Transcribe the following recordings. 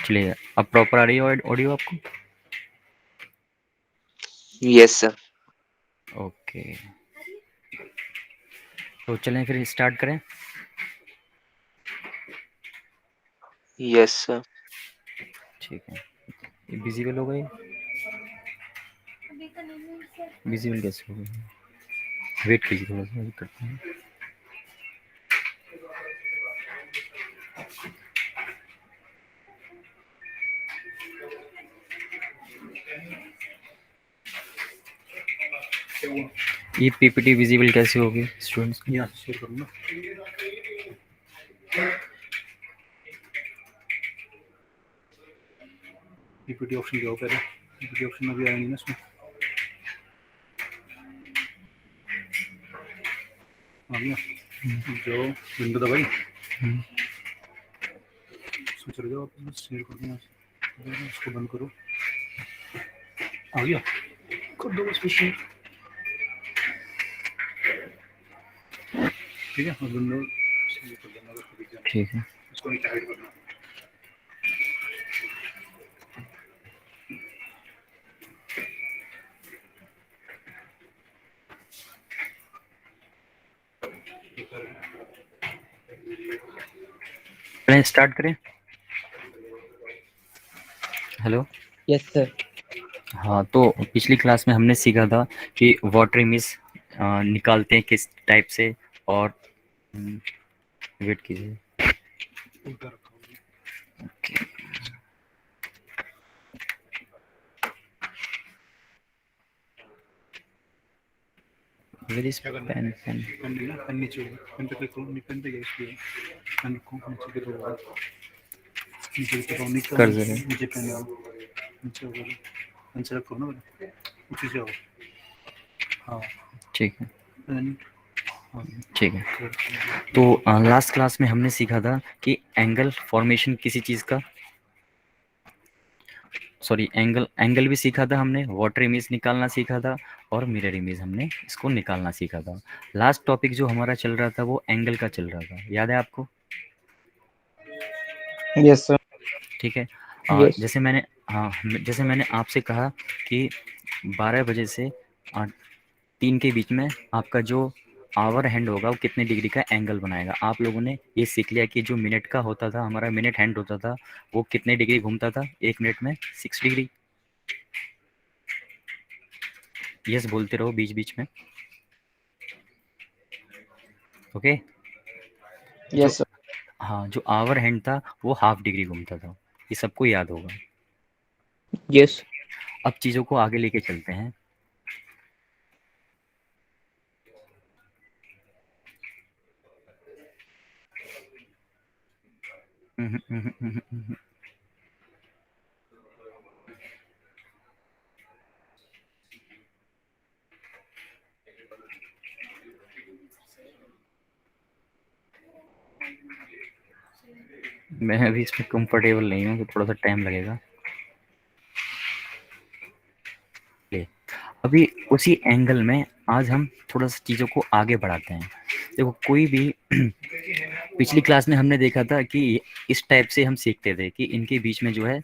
चलिए, अब प्रॉपर आ रही है ऑडियो आपको? Yes sir. ओके, तो चलें फिर स्टार्ट करें। Yes sir. ठीक है, ये विजिबल हो गई? विजिबल कैसे हो गई? वेट कीजिए, थोड़ा सा वेट करते हैं। ये पीपीटी विजिबल कैसे होगी स्टूडेंट्स? यहाँ शेयर करूँगा। पीपीटी ऑप्शन जाओ पहले, पीपीटी ऑप्शन अभी आया नहीं ना इसमें। आ गया जो विंडो दबाई, इसमें चले जाओ, शेयर कर दूँगा, इसको बंद करो। आ गया, कर दो बस शेयर। ठीक है, और विंडो शेयर कर देना अगर कभी जाना। ठीक है, इसको नीचे हाइड करना। स्टार्ट करें। हेलो। Yes sir. हाँ, तो पिछली क्लास में हमने सीखा था कि वाटर इमेज निकालते हैं किस टाइप से, और वेट कीजिए। Okay, where is pen? Pen नीचे होगा, पेन पे क्लिक करो, पेन पे गया इसलिए पेन को नीचे की तरफ नीचे की तरफ निकल कर जरा नीचे पेन आओ, नीचे होगा, पेन सेलेक्ट करो ना पहले, उसी से आओ। हाँ ठीक है, ठीक है। तो लास्ट क्लास में हमने सीखा था कि एंगल फॉर्मेशन किसी चीज़ का, सॉरी एंगल भी सीखा था हमने, वाटर इमेज निकालना सीखा था, और मिरर इमेज हमने इसको निकालना सीखा था। लास्ट टॉपिक जो हमारा चल रहा था वो एंगल का चल रहा था, याद है आपको? Yes sir. ठीक है। यस। जैसे मैंने, हाँ, जैसे मैंने आपसे कहा कि 12 बजे से 3 के बीच में आपका जो आवर हैंड होगा वो कितने डिग्री का एंगल बनाएगा। आप लोगों ने ये सीख लिया कि जो मिनट का होता था, हमारा मिनट हैंड होता था, वो कितने डिग्री घूमता था एक मिनट में? 6 डिग्री। यस बोलते रहो बीच बीच में। ओके। जो, यस सर। हाँ, जो आवर हैंड था वो हाफ डिग्री घूमता था, ये सबको याद होगा। यस। अब चीज़ों को आगे लेके चलते हैं। मैं अभी इसमें कंफर्टेबल नहीं हूँ, तो थोड़ा सा टाइम लगेगा। अभी उसी एंगल में आज हम थोड़ा सा चीज़ों को आगे बढ़ाते हैं। देखो, कोई भी पिछली क्लास में हमने देखा था कि इस टाइप से हम सीखते थे कि इनके बीच में जो है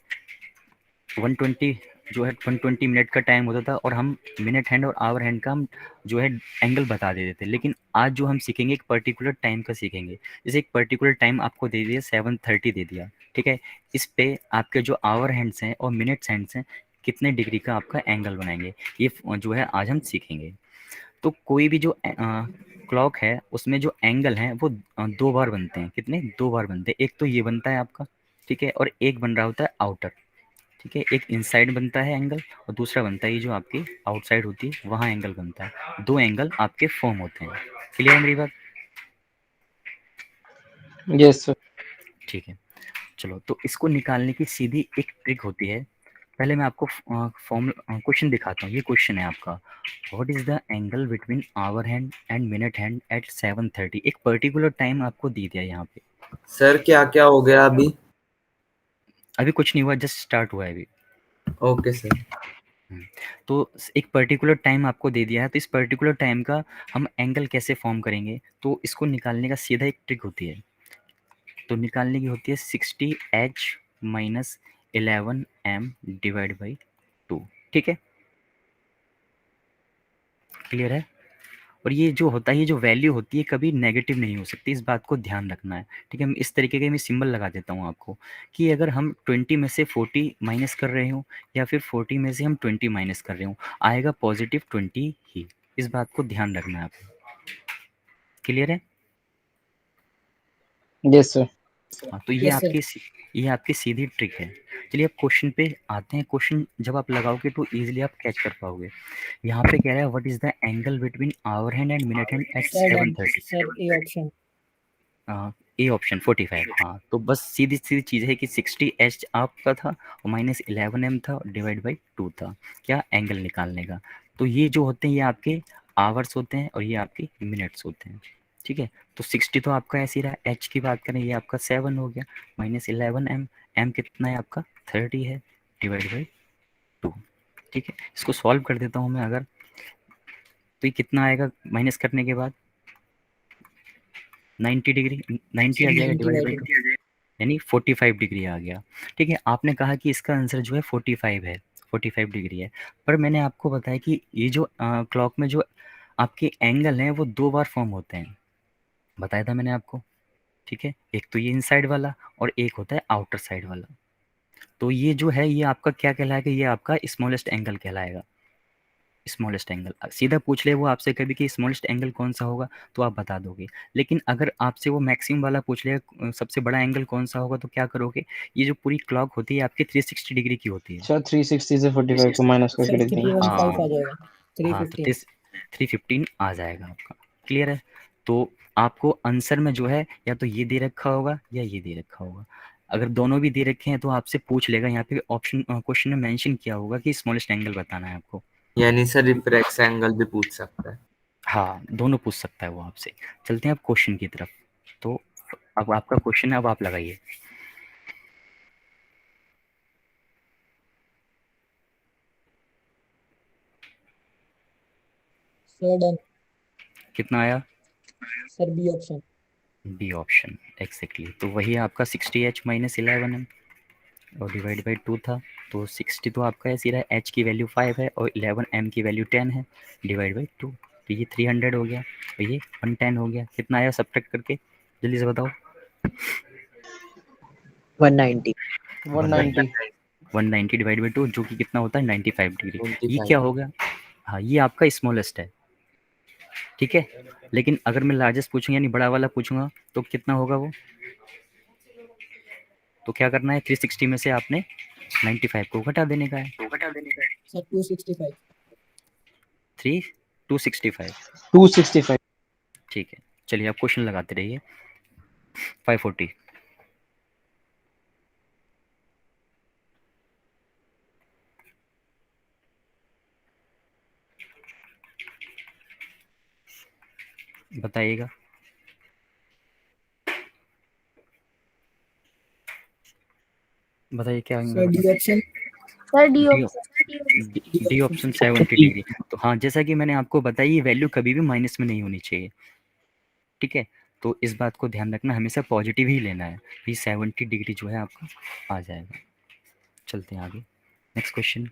120 जो है 120 मिनट का टाइम होता था, और हम मिनट हैंड और आवर हैंड का हम जो है एंगल बता देते थे। लेकिन आज जो हम सीखेंगे एक पर्टिकुलर टाइम का सीखेंगे। जैसे एक पर्टिकुलर टाइम आपको दे दिया, 7:30 दे दिया, ठीक है, इस पे आपके जो आवर हैंड्स हैं और मिनट्स हैंड्स हैं कितने डिग्री का आपका एंगल बनाएंगे, ये जो है आज हम सीखेंगे। तो कोई भी जो क्लॉक है उसमें जो एंगल हैं वो 2 बार बनते हैं। कितने? 2 बार बनते हैं। एक तो ये बनता है आपका, ठीक है, और एक बन रहा होता है आउटर, ठीक है। एक इनसाइड बनता है एंगल, और दूसरा बनता है ये जो आपकी आउटसाइड होती है, वहाँ एंगल बनता है। 2 एंगल आपके फॉर्म होते हैं। क्लियर है मेरी बात? Yes sir. ठीक है, चलो, तो इसको निकालने की सीधी एक ट्रिक होती है। पहले मैं आपको फॉर्म क्वेश्चन दिखाता हूँ। ये क्वेश्चन है आपका, what is the angle between hour hand and minute hand at 7:30। एक पर्टिकुलर टाइम आपको दे दिया यहाँ पे। सर क्या क्या हो गया अभी? अभी कुछ नहीं हुआ, जस्ट स्टार्ट हुआ है अभी। Okay sir. तो एक पर्टिकुलर टाइम आपको दे दिया है, तो इस पर्टिकुलर टाइम का हम एंगल कैसे फॉर्म करेंगे? तो इसको निकालने का सीधा एक ट्रिक होती है। तो निकालने की होती है 60h minus 11m divide by 2, ठीक है, क्लियर है। और ये जो होता है, ये जो वैल्यू होती है कभी नेगेटिव नहीं हो सकती, इस बात को ध्यान रखना है, ठीक है। मैं इस तरीके के मैं सिंबल लगा देता हूँ आपको कि अगर हम 20 में से 40 माइनस कर रहे हो या फिर 40 में से हम 20 माइनस कर रहे हो, आएगा पॉजिटिव 20 ही, इस बात को ध्यान रखना है आपको, क्लियर है। Yes, sir. हाँ, तो Yes, sir. ये आपकी सीधी ट्रिक है। चलिए अब क्वेश्चन पे आते हैं। क्वेश्चन जब आप लगाओगे तो इजीली आप कैच कर पाओगे। यहाँ पे कह रहा है what is the angle between hour hand and minute hand at Sir, done. 7:30। Sir, A option. A option 45। हाँ, तो बस सीधी सीधी चीज़ है कि 60h आपका था और -11m था, डिवाइड बाई 2 था, क्या एंगल निकालने का। तो ये जो होते हैं ये आपके आवर्स होते हैं और ये आपके मिनट्स होते हैं, ठीक है। तो 60 तो आपका ऐसे ही रहा, एच की बात करें ये आपका 7 हो गया, -11m, एम कितना है आपका 30 है, डिवाइड बाई 2, ठीक है। इसको सॉल्व कर देता हूँ मैं अगर, तो ये कितना आएगा माइनस करने के बाद 90 डिग्री, 90 आ जाएगा 90 डिवाइड by बाई 2. 2, यानी 45 डिग्री आ गया, ठीक है। आपने कहा कि इसका आंसर जो है 45 है, 45 डिग्री है, पर मैंने आपको बताया कि ये जो क्लॉक में जो आपके एंगल हैं वो 2 बार फॉर्म होते हैं, बताया था मैंने आपको, ठीक है। एक तो ये इनसाइड वाला और एक होता है आउटर साइड वाला। तो ये जो है ये आपका क्या कहलाएगा, ये आपका स्मॉलेस्ट एंगल कहलाएगा। स्मॉलेस्ट एंगल सीधा पूछ ले वो आपसे कभी कि स्मॉलेस्ट एंगल कौन सा होगा तो आप बता दोगे, लेकिन अगर आपसे वो मैक्सिमम वाला पूछ ले सबसे बड़ा एंगल कौन सा होगा तो क्या करोगे, ये जो पूरी क्लॉक होती है आपकी 360 डिग्री की होती है। अच्छा 360 से 45 को माइनस Sir, करके लिख देंगे। 315 आ जाएगा. हाँ, तो 315. 315 आ जाएगा आपका, क्लियर है। तो आपको आंसर में जो है या तो ये दे रखा होगा या ये दे रखा होगा। अगर दोनों भी दे रखे हैं तो आपसे पूछ लेगा, यहाँ पे ऑप्शन क्वेश्चन में मेंशन किया होगा कि स्मॉलेस्ट एंगल बताना है आपको। यानी सर रिफ्रैक्स एंगल भी पूछ सकता है। हाँ, दोनों पूछ सकता है वो आपसे। चलते हैं अब क्वेश्चन की तरफ। तो अब आपका क्वेश्चन है, अब आप लगाइए। Sir, done. कितना आया? Sir, B option. B option exactly. तो वही आपका 60h माइनस 11m और डिवाइड बाई 2 था। तो 60 तो आपका ऐसे ही रहा, h की वैल्यू 5 है और 11m की वैल्यू 10 है, डिवाइड बाई 2। तो ये 300 हो गया और ये 110 हो गया। कितना आया सब्ट्रैक्ट करके, जल्दी से बताओ। 190 190 190 डिवाइड बाई 2 जो कि कितना होता है 95 डिग्री। ये 25। क्या होगा? हाँ, ये आपका स्मॉलेस्ट है, ठीक है। लेकिन अगर मैं लार्जेस्ट पूछूंगा यानी बड़ा वाला पूछूंगा तो कितना होगा वो, तो क्या करना है 360 में से आपने 95 को घटा देने का है। Sir, 265. 265, 265 ठीक है। चलिए आप क्वेश्चन लगाते रहिए। 540, बताइएगा। बताइए क्या Sir, D option. Sir D D option D option 70 degree. तो हाँ, जैसा कि मैंने आपको बताया ये वैल्यू कभी भी माइनस में नहीं होनी चाहिए, ठीक है। तो इस बात को ध्यान रखना, हमेशा पॉजिटिव ही लेना है। ये 70 डिग्री जो है आपका आ जाएगा। चलते हैं आगे, next question.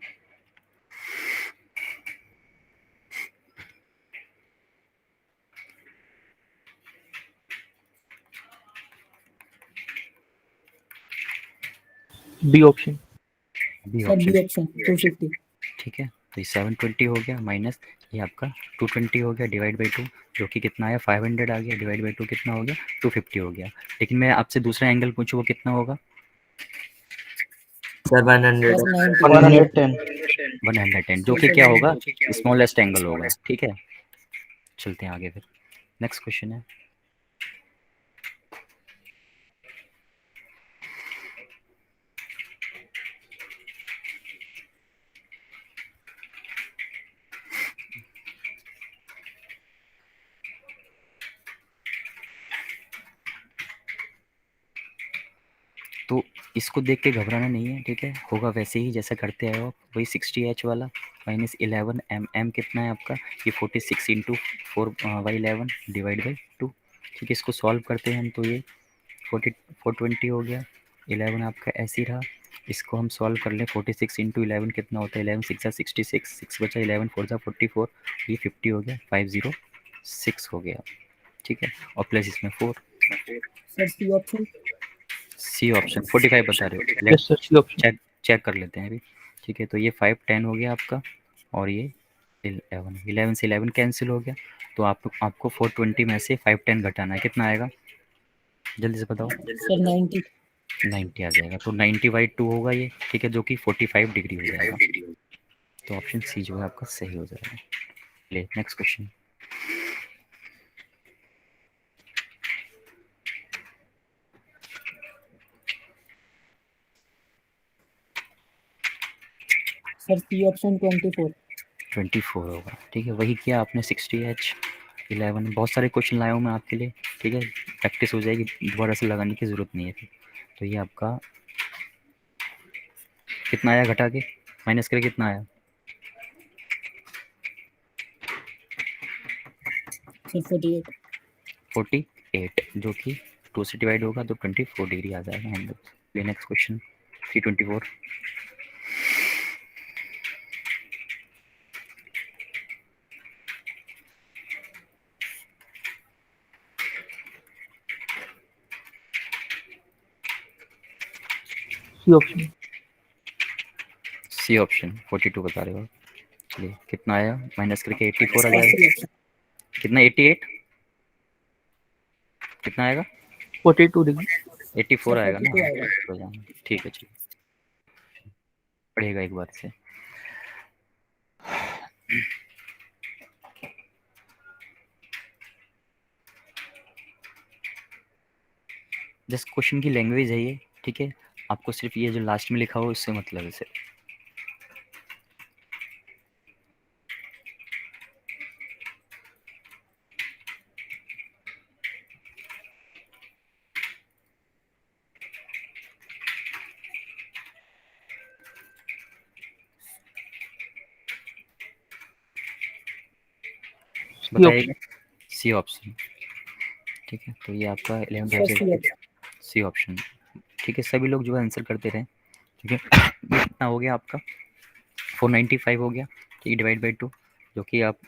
B option B Sir, B option, option. 250. ठीक है। तो ये 720 हो गया माइनस ये आपका 220 हो गया, डिवाइड बाई 2 जो कि कितना आया 500 आ गया, डिवाइड बाई 2 कितना हो गया 250 हो गया। लेकिन मैं आपसे दूसरा एंगल पूछूँ वो कितना होगा 700। Sir, 90. 110 110, जो कि क्या होगा स्मॉलेस्ट एंगल होगा, ठीक है। चलते हैं आगे फिर, नेक्स्ट क्वेश्चन है। तो इसको देख के घबराना नहीं है, ठीक है। होगा वैसे ही जैसा करते आए हो आप, वही 60h वाला माइनस 11m, m कितना है आपका ये 46 इंटू 4/11 डिवाइड बाई 2, ठीक है। इसको सॉल्व करते हैं हम तो ये 420 हो गया, 11 आपका ऐसे ही रहा इसको हम सॉल्व कर लें, 46 इंटू 11 कितना होता है, 11 6 66, 6 बचा, 11 4 44, ये 50 हो गया, 506 हो गया, ठीक है, और प्लस इसमें 4, sir C option. C option 45 बता रहे हो, yes sir, C option. Check कर लेते हैं अभी, ठीक है। तो ये 5 10 हो गया आपका, और ये 11 से 11 कैंसिल हो गया, तो आपको 420 में से 5 10 घटाना है, कितना आएगा जल्दी से बताओ। सर 90। 90 आ जाएगा, तो 90/2 होगा ये, ठीक है, जो कि 45 डिग्री हो जाएगा। तो ऑप्शन सी जो है आपका सही हो जाएगा। ले next question. Sir C option 24। 24 होगा, ठीक है, वही किया आपने। 60H 11, बहुत सारे क्वेश्चन लाया हूँ मैं आपके लिए, ठीक है, प्रैक्टिस हो जाएगी, दोबारा से लगाने की ज़रूरत नहीं है फिर। तो ये आपका कितना आया, घटा के माइनस करके कितना आया, सर 48। 48, जो कि 2 से डिवाइड होगा तो 24 डिग्री आ जाएगा हम लोग। ले next question, 324। C option. C option 42 बता रहे हो, चलिए कितना आया, माइनस करके 84 आ सर जाएगा, सी ऑप्शन। कितना 88, कितना आएगा 42 डिग्री। 84 आएगा ना, 42 आएगा। हो जाएगा, ठीक है, चलिए पढ़ेगा एक बार से। जस्ट क्वेश्चन की लैंग्वेज है ये, ठीक है, आपको सिर्फ ये जो लास्ट में लिखा हो इससे मतलब है सिर्फ। बताइएगा, सी ऑप्शन, ठीक है। तो ये आपका 11 सर सी ब्रैकेट ऑप्शन। सी ऑप्शन, ठीक है, सभी लोग जो है आंसर करते रहे, ठीक है। ये कितना हो गया आपका, 495 हो गया, ठीक है, डिवाइड बाई 2, जो कि आप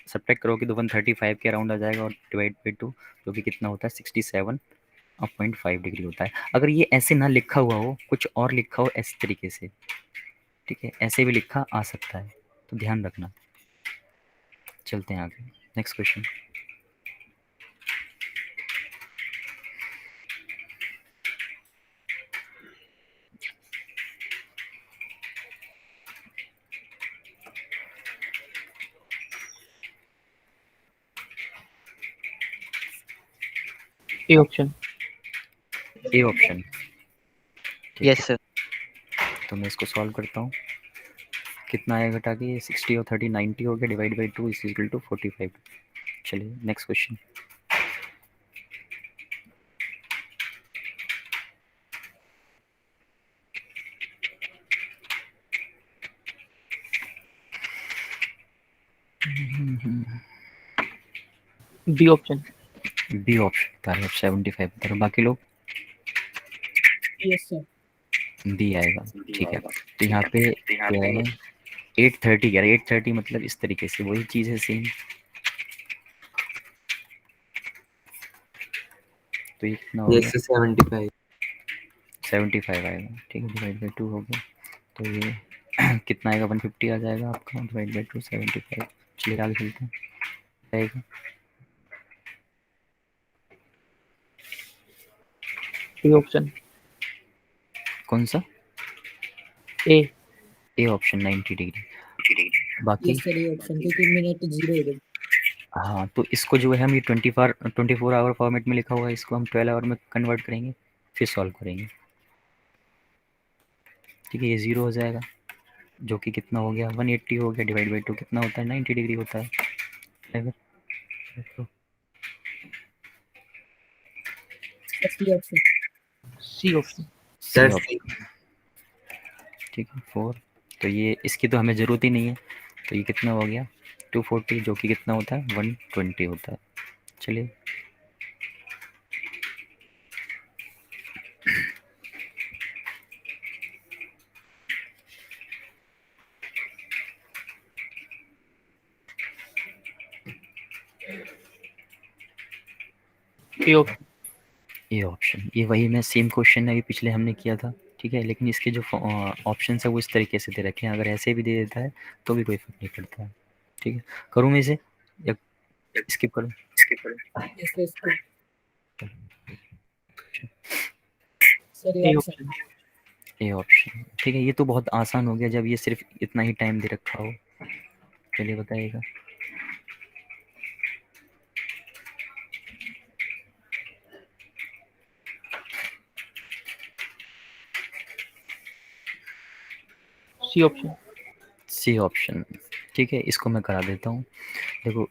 सब्ट्रैक्ट करोगे तो 135 के अराउंड आ जाएगा, और डिवाइड बाई 2 जो कि कितना होता है 67.5 डिग्री होता है। अगर ये ऐसे ना लिखा हुआ हो, कुछ और लिखा हो ऐसे तरीके से, ठीक है, ऐसे भी लिखा आ सकता है, तो ध्यान रखना। चलते हैं आगे, next question. A option. A option, yes sir. तो मैं इसको सॉल्व करता हूँ, कितना आया घटा के, 60 और 30 90 हो गया, divide by 2 is equal to 45। चलिए next question. B option. B option बता रहे हो, 75 बता रहे हो, बाकी लोग यस सर। बी आएगा, ठीक है। तो यहाँ पे क्या है, 830 यार, 830 मतलब इस तरीके से वही चीज़ है सेम, तो ये कितना हो यस गया, 75। 75 आएगा, ठीक है, डिवाइड बाई 2 हो गया, तो ये कितना आएगा, 150 आ जाएगा आपका, डिवाइड बाई 2 75। चलिए आगे चलते हैं, आएगा ए ऑप्शन। कौन सा, ए। ए ऑप्शन 90 डिग्री, बाकी यस सर ए ऑप्शन, क्योंकि मिनट 0 हो गए। हाँ, तो इसको जो है हम ये 24 आवर फॉर्मेट में लिखा हुआ है, इसको हम 12 आवर में कन्वर्ट करेंगे, फिर सॉल्व करेंगे, ठीक है। ये 0 हो जाएगा, जो कि कितना हो गया, 180 हो गया, डिवाइड बाई 2 कितना होता है, 90 डिग्री होता है। Sir C option. C option. Sir ठीक है 4, तो ये इसकी तो हमें ज़रूरत ही नहीं है, तो ये कितना हो गया 240, जो कि कितना होता है 120 होता है। चलिए A option. ए ऑप्शन, ये वही मैं सेम क्वेश्चन अभी पिछले हमने किया था, ठीक है, लेकिन इसके जो ऑप्शन है वो इस तरीके से दे रखे हैं, अगर ऐसे भी दे देता है तो भी कोई फर्क नहीं पड़ता है, ठीक है। करूँ मैं इसे या स्किप करूँ? Yes, yes, sir. Sir, A A option. option. A option, ठीक है। ये तो बहुत आसान हो गया जब ये सिर्फ इतना ही टाइम दे रखा हो। चलिए बताइएगा। C option. सी ऑप्शन, ठीक है, इसको मैं करा देता हूँ। देखो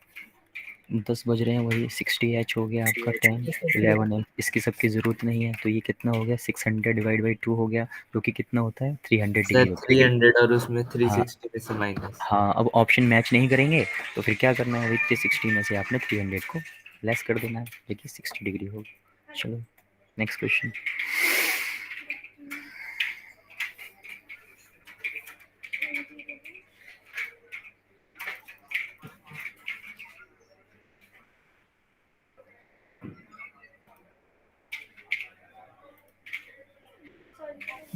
10 बज रहे हैं, वही 60H हो गया आपका टाइम, 11M, इसकी सबकी ज़रूरत नहीं है, तो ये कितना हो गया 600 डिवाइड बाई 2 हो गया, जो कि कितना होता है 300 सर डिग्री होता है। 300 और उसमें हाँ 360 में से माइनस। हाँ, अब ऑप्शन मैच नहीं करेंगे तो फिर क्या करना है, वही 360 में से आपने 300 को लेस कर देना है, देखिए 60 डिग्री होगा। चलो next question.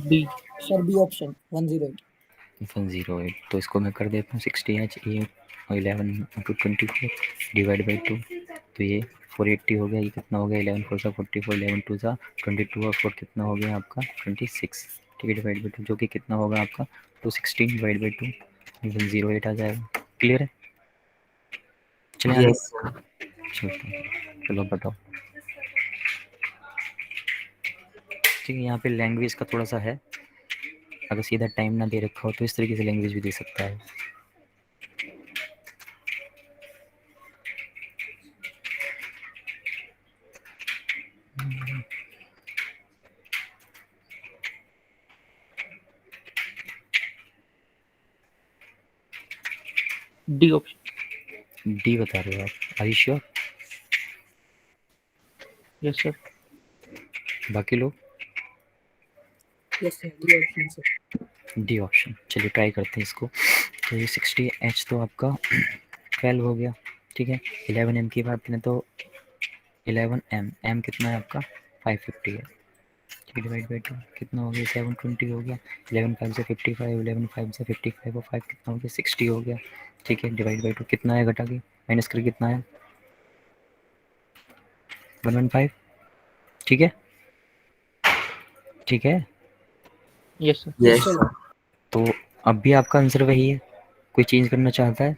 D. Sir, B option. 108. 108, तो इसको मैं कर देता हूँ 60H ए और 11 × 24 डिवाइड बाई 2, तो ये 480 हो गया। ये कितना हो गया 11 4 सा 44, 11 2 सा 22 और 4 कितना हो गया आपका 26, ठीक है, डिवाइड बाई 2, जो कि कितना होगा आपका 216 डिवाइड बाई 2, 108 आ जाएगा। क्लियर है? चलिए आगे यस सर। चलते हैं। चलो बताओ। ठीक है, यहाँ पे लैंग्वेज का थोड़ा सा है, अगर सीधा टाइम ना दे रखा हो तो इस तरीके से लैंग्वेज भी दे सकता है। D option. डी बता रहे हो आप? Are you sure? Yes, sir. बाकी लोग? Yes, sir. D option, sir. D option, चलिए ट्राई करते हैं इसको। तो ये 60H तो आपका 12 हो गया, ठीक है। 11M की बात करें तो 11M, एम कितना है आपका 550 है, ठीक है, डिवाइड बाई 2 कितना हो गया 720 हो गया। 11 5 से 55, 11 5 से 55 और 5 कितना हो गया 60 हो गया, ठीक है, डिवाइड बाई 2 कितना है, घटा के माइनस करके कितना है 115, ठीक है, ठीक है। Yes, sir. Yes sir. Sir. तो अब भी आपका आंसर वही है, कोई चेंज करना चाहता है?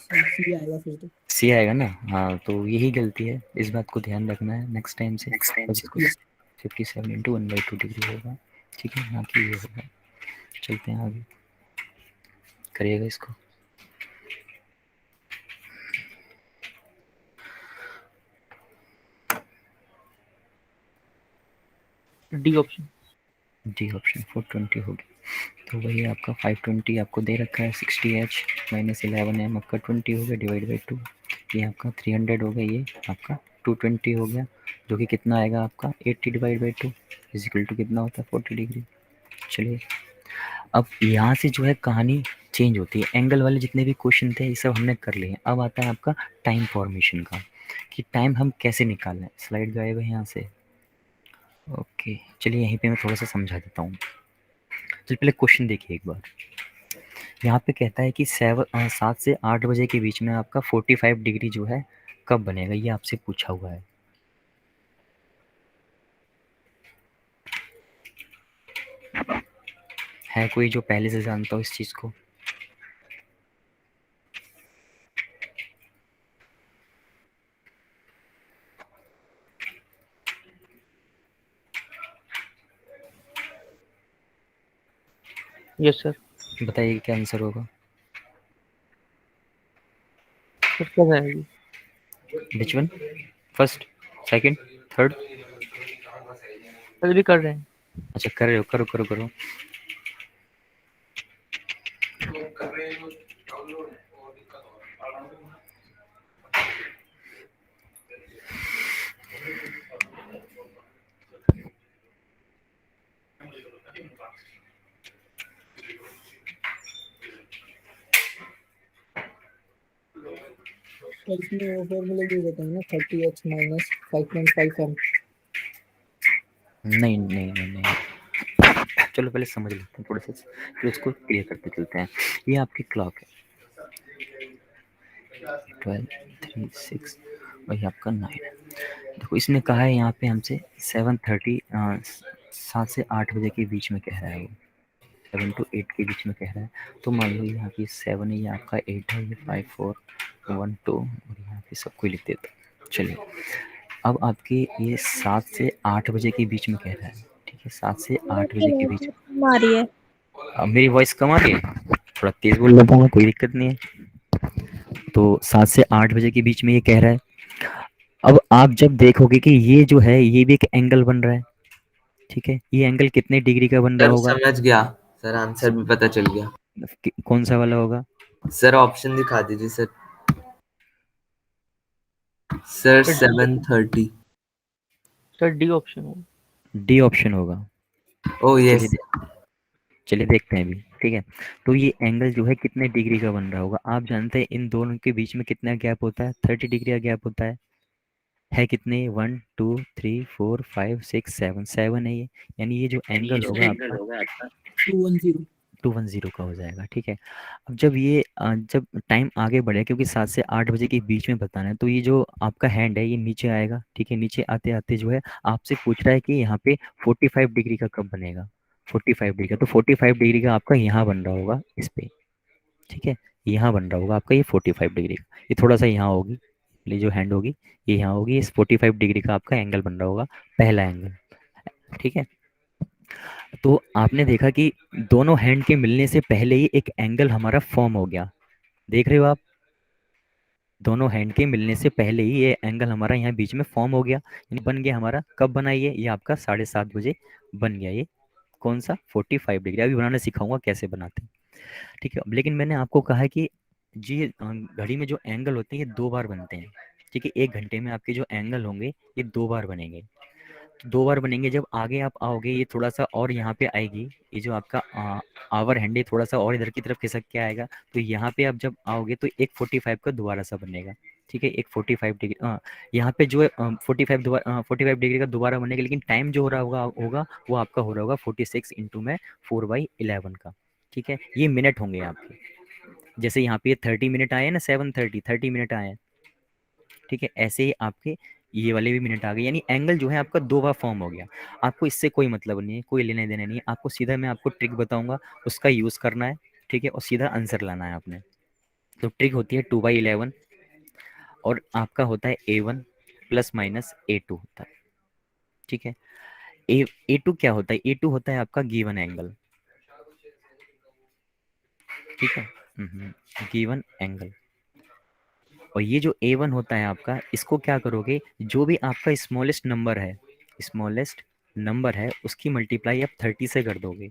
Sir, C आएगा फिर तो. सी आएगा ना? हाँ, तो यही गलती है, इस बात को ध्यान रखना है नेक्स्ट टाइम से। अब इसको 57 इंटू 1/2 डिग्री होगा, ठीक है, ना कि ये होगा। चलते हैं आगे, करिएगा इसको। D option. डी ऑप्शन 420 होगी, तो वही आपका 520 आपको दे रखा है। 60H माइनस 11M आपका 20 हो गया डिवाइड बाई 2, ये आपका 300 हो गया, ये आपका 220 हो गया, जो कि कितना आएगा आपका 80 डिवाइड बाई 2 इजिकल टू कितना होता है 40 डिग्री। चलिए अब यहाँ से जो है कहानी चेंज होती है, एंगल वाले जितने भी क्वेश्चन थे ये सब हमने कर लिए हैं। अब आता है आपका टाइम फॉर्मेशन का, कि टाइम हम कैसे निकालें। स्लाइड गायब है यहाँ से, ओके। चलिए यहीं पे मैं थोड़ा सा समझा देता हूँ। चलिए पहले क्वेश्चन देखिए एक बार। यहाँ पे कहता है कि 7 से 8 बजे के बीच में आपका 45 डिग्री जो है कब बनेगा, ये आपसे पूछा हुआ है। है कोई जो पहले से जानता हो इस चीज़ को? Yes, sir. बताइए क्या आंसर होगा। Sir, क्या रहेगी? Which one? First, second, third? अभी कर रहे हैं. अच्छा कर रहे हो, करो करो करो। और इसमें वो फॉर्मूला भी बताया ना 30x माइनस 5.5m। नहीं नहीं नहीं नहीं, चलो पहले समझ लेते हैं थोड़ा सा, फिर उसको क्लियर करते चलते हैं। ये आपकी क्लॉक है 12, 3, 6 और ये आपका 9 है। देखो इसने कहा है यहाँ पे हमसे 7:30 7 से 8 बजे के बीच में कह रहा है वो, 7 to 8 के बीच में कह रहा है। तो मान लो यहाँ पे 7 है, ये आपका 8 है, ये 5, 4, 1, 2 और यहाँ पे सब कोई लिख देता है। चलिए अब आपके ये 7 से 8 बजे के बीच में कह रहा है, ठीक है, 7 से 8 बजे के बीच में। आ रही है। अब मेरी वॉइस कम आ रही है, थोड़ा तेज बोल लेता हूँ, कोई दिक्कत नहीं है। तो 7 से 8 बजे के बीच में ये कह रहा है। अब आप जब देखोगे कि ये जो है ये भी एक एंगल बन रहा है, ठीक है, ये एंगल कितने डिग्री का बन रहा सर होगा? समझ गया सर, आंसर भी पता चल गया। कौन सा वाला होगा? सर ऑप्शन दिखा दीजिए sir. Sir 7:30। Sir D option होगा। डी ऑप्शन होगा। Oh yes. चलिए देखते हैं अभी, ठीक है। तो ये एंगल जो है कितने डिग्री का बन रहा होगा? आप जानते हैं इन दोनों के बीच में कितना गैप होता है? 30 डिग्री का गैप होता है कितने? 1, 2, 3, 4, 5, 6, 7, 7 है ये, यानी ये जो एंगल होगा आपका 210। 210 का हो जाएगा, ठीक है। अब जब ये जब टाइम आगे बढ़े, क्योंकि 7 से 8 बजे के बीच में बताना है, तो ये जो आपका हैंड है ये नीचे आएगा, ठीक है। नीचे आते आते जो है आपसे पूछ रहा है कि यहाँ पे 45 डिग्री का कब बनेगा? 45 डिग्री का, तो 45 डिग्री का आपका यहाँ बन रहा होगा इस पे, ठीक है, यहाँ बन रहा होगा आपका ये 45 डिग्री का। ये थोड़ा सा यहाँ होगी, ये जो हैंड होगी ये यहाँ होगी, इस 45 डिग्री का आपका एंगल बन रहा होगा, पहला एंगल, ठीक है। तो आपने देखा कि दोनों हैंड के मिलने से पहले ही एक एंगल हमारा फॉर्म हो गया, देख रहे हो आप? दोनों हैंड के मिलने से पहले ही ये एंगल हमारा यहाँ बीच में फॉर्म हो गया, यानी बन गया हमारा। कब बना ये आपका 7:30 बजे बन गया। ये कौन सा? 45 डिग्री। अभी बनाना सिखाऊंगा कैसे बनाते हैं, ठीक है। अब लेकिन मैंने आपको कहा है कि जी घड़ी में जो एंगल होते हैं ये 2 बार बनते हैं, ठीक है। 1 घंटे में आपके जो एंगल होंगे ये 2 बार बनेंगे। 2 बार बनेंगे। जब आगे आप आओगे ये थोड़ा सा और यहाँ पे आएगी, ये जो आपका आवर हैंड है थोड़ा सा और इधर की तरफ खिसक के आएगा, तो यहाँ पे आप जब आओगे तो एक 45 का दोबारा सा बनेगा, ठीक है। एक 45 डिग्री यहाँ पे जो है 45 डिग्री का दोबारा बनेगा, लेकिन टाइम जो हो रहा होगा वो आपका हो रहा होगा 46 इंटू में 4/11 का, ठीक है। ये मिनट होंगे आपके, जैसे यहाँ पे 30 मिनट आए ना, 7:30 30 मिनट आए, ठीक है। ऐसे ही आपके ये वाले भी मिनट आ गए, यानी एंगल जो है आपका 2 बार फॉर्म हो गया। आपको इससे कोई मतलब नहीं है, कोई लेने देने नहीं है आपको। सीधा मैं आपको ट्रिक बताऊंगा, उसका यूज़ करना है, ठीक है, और सीधा आंसर लाना है आपने। तो ट्रिक होती है 2/11 और आपका होता है A1 प्लस माइनस A2 होता है, ठीक है। A2 क्या होता है? A2 होता है आपका गिवन एंगल, ठीक है, गिवन एंगल। और ये जो A1 होता है आपका, इसको क्या करोगे, जो भी आपका स्मॉलेस्ट नंबर है उसकी मल्टीप्लाई आप 30 से कर दोगे।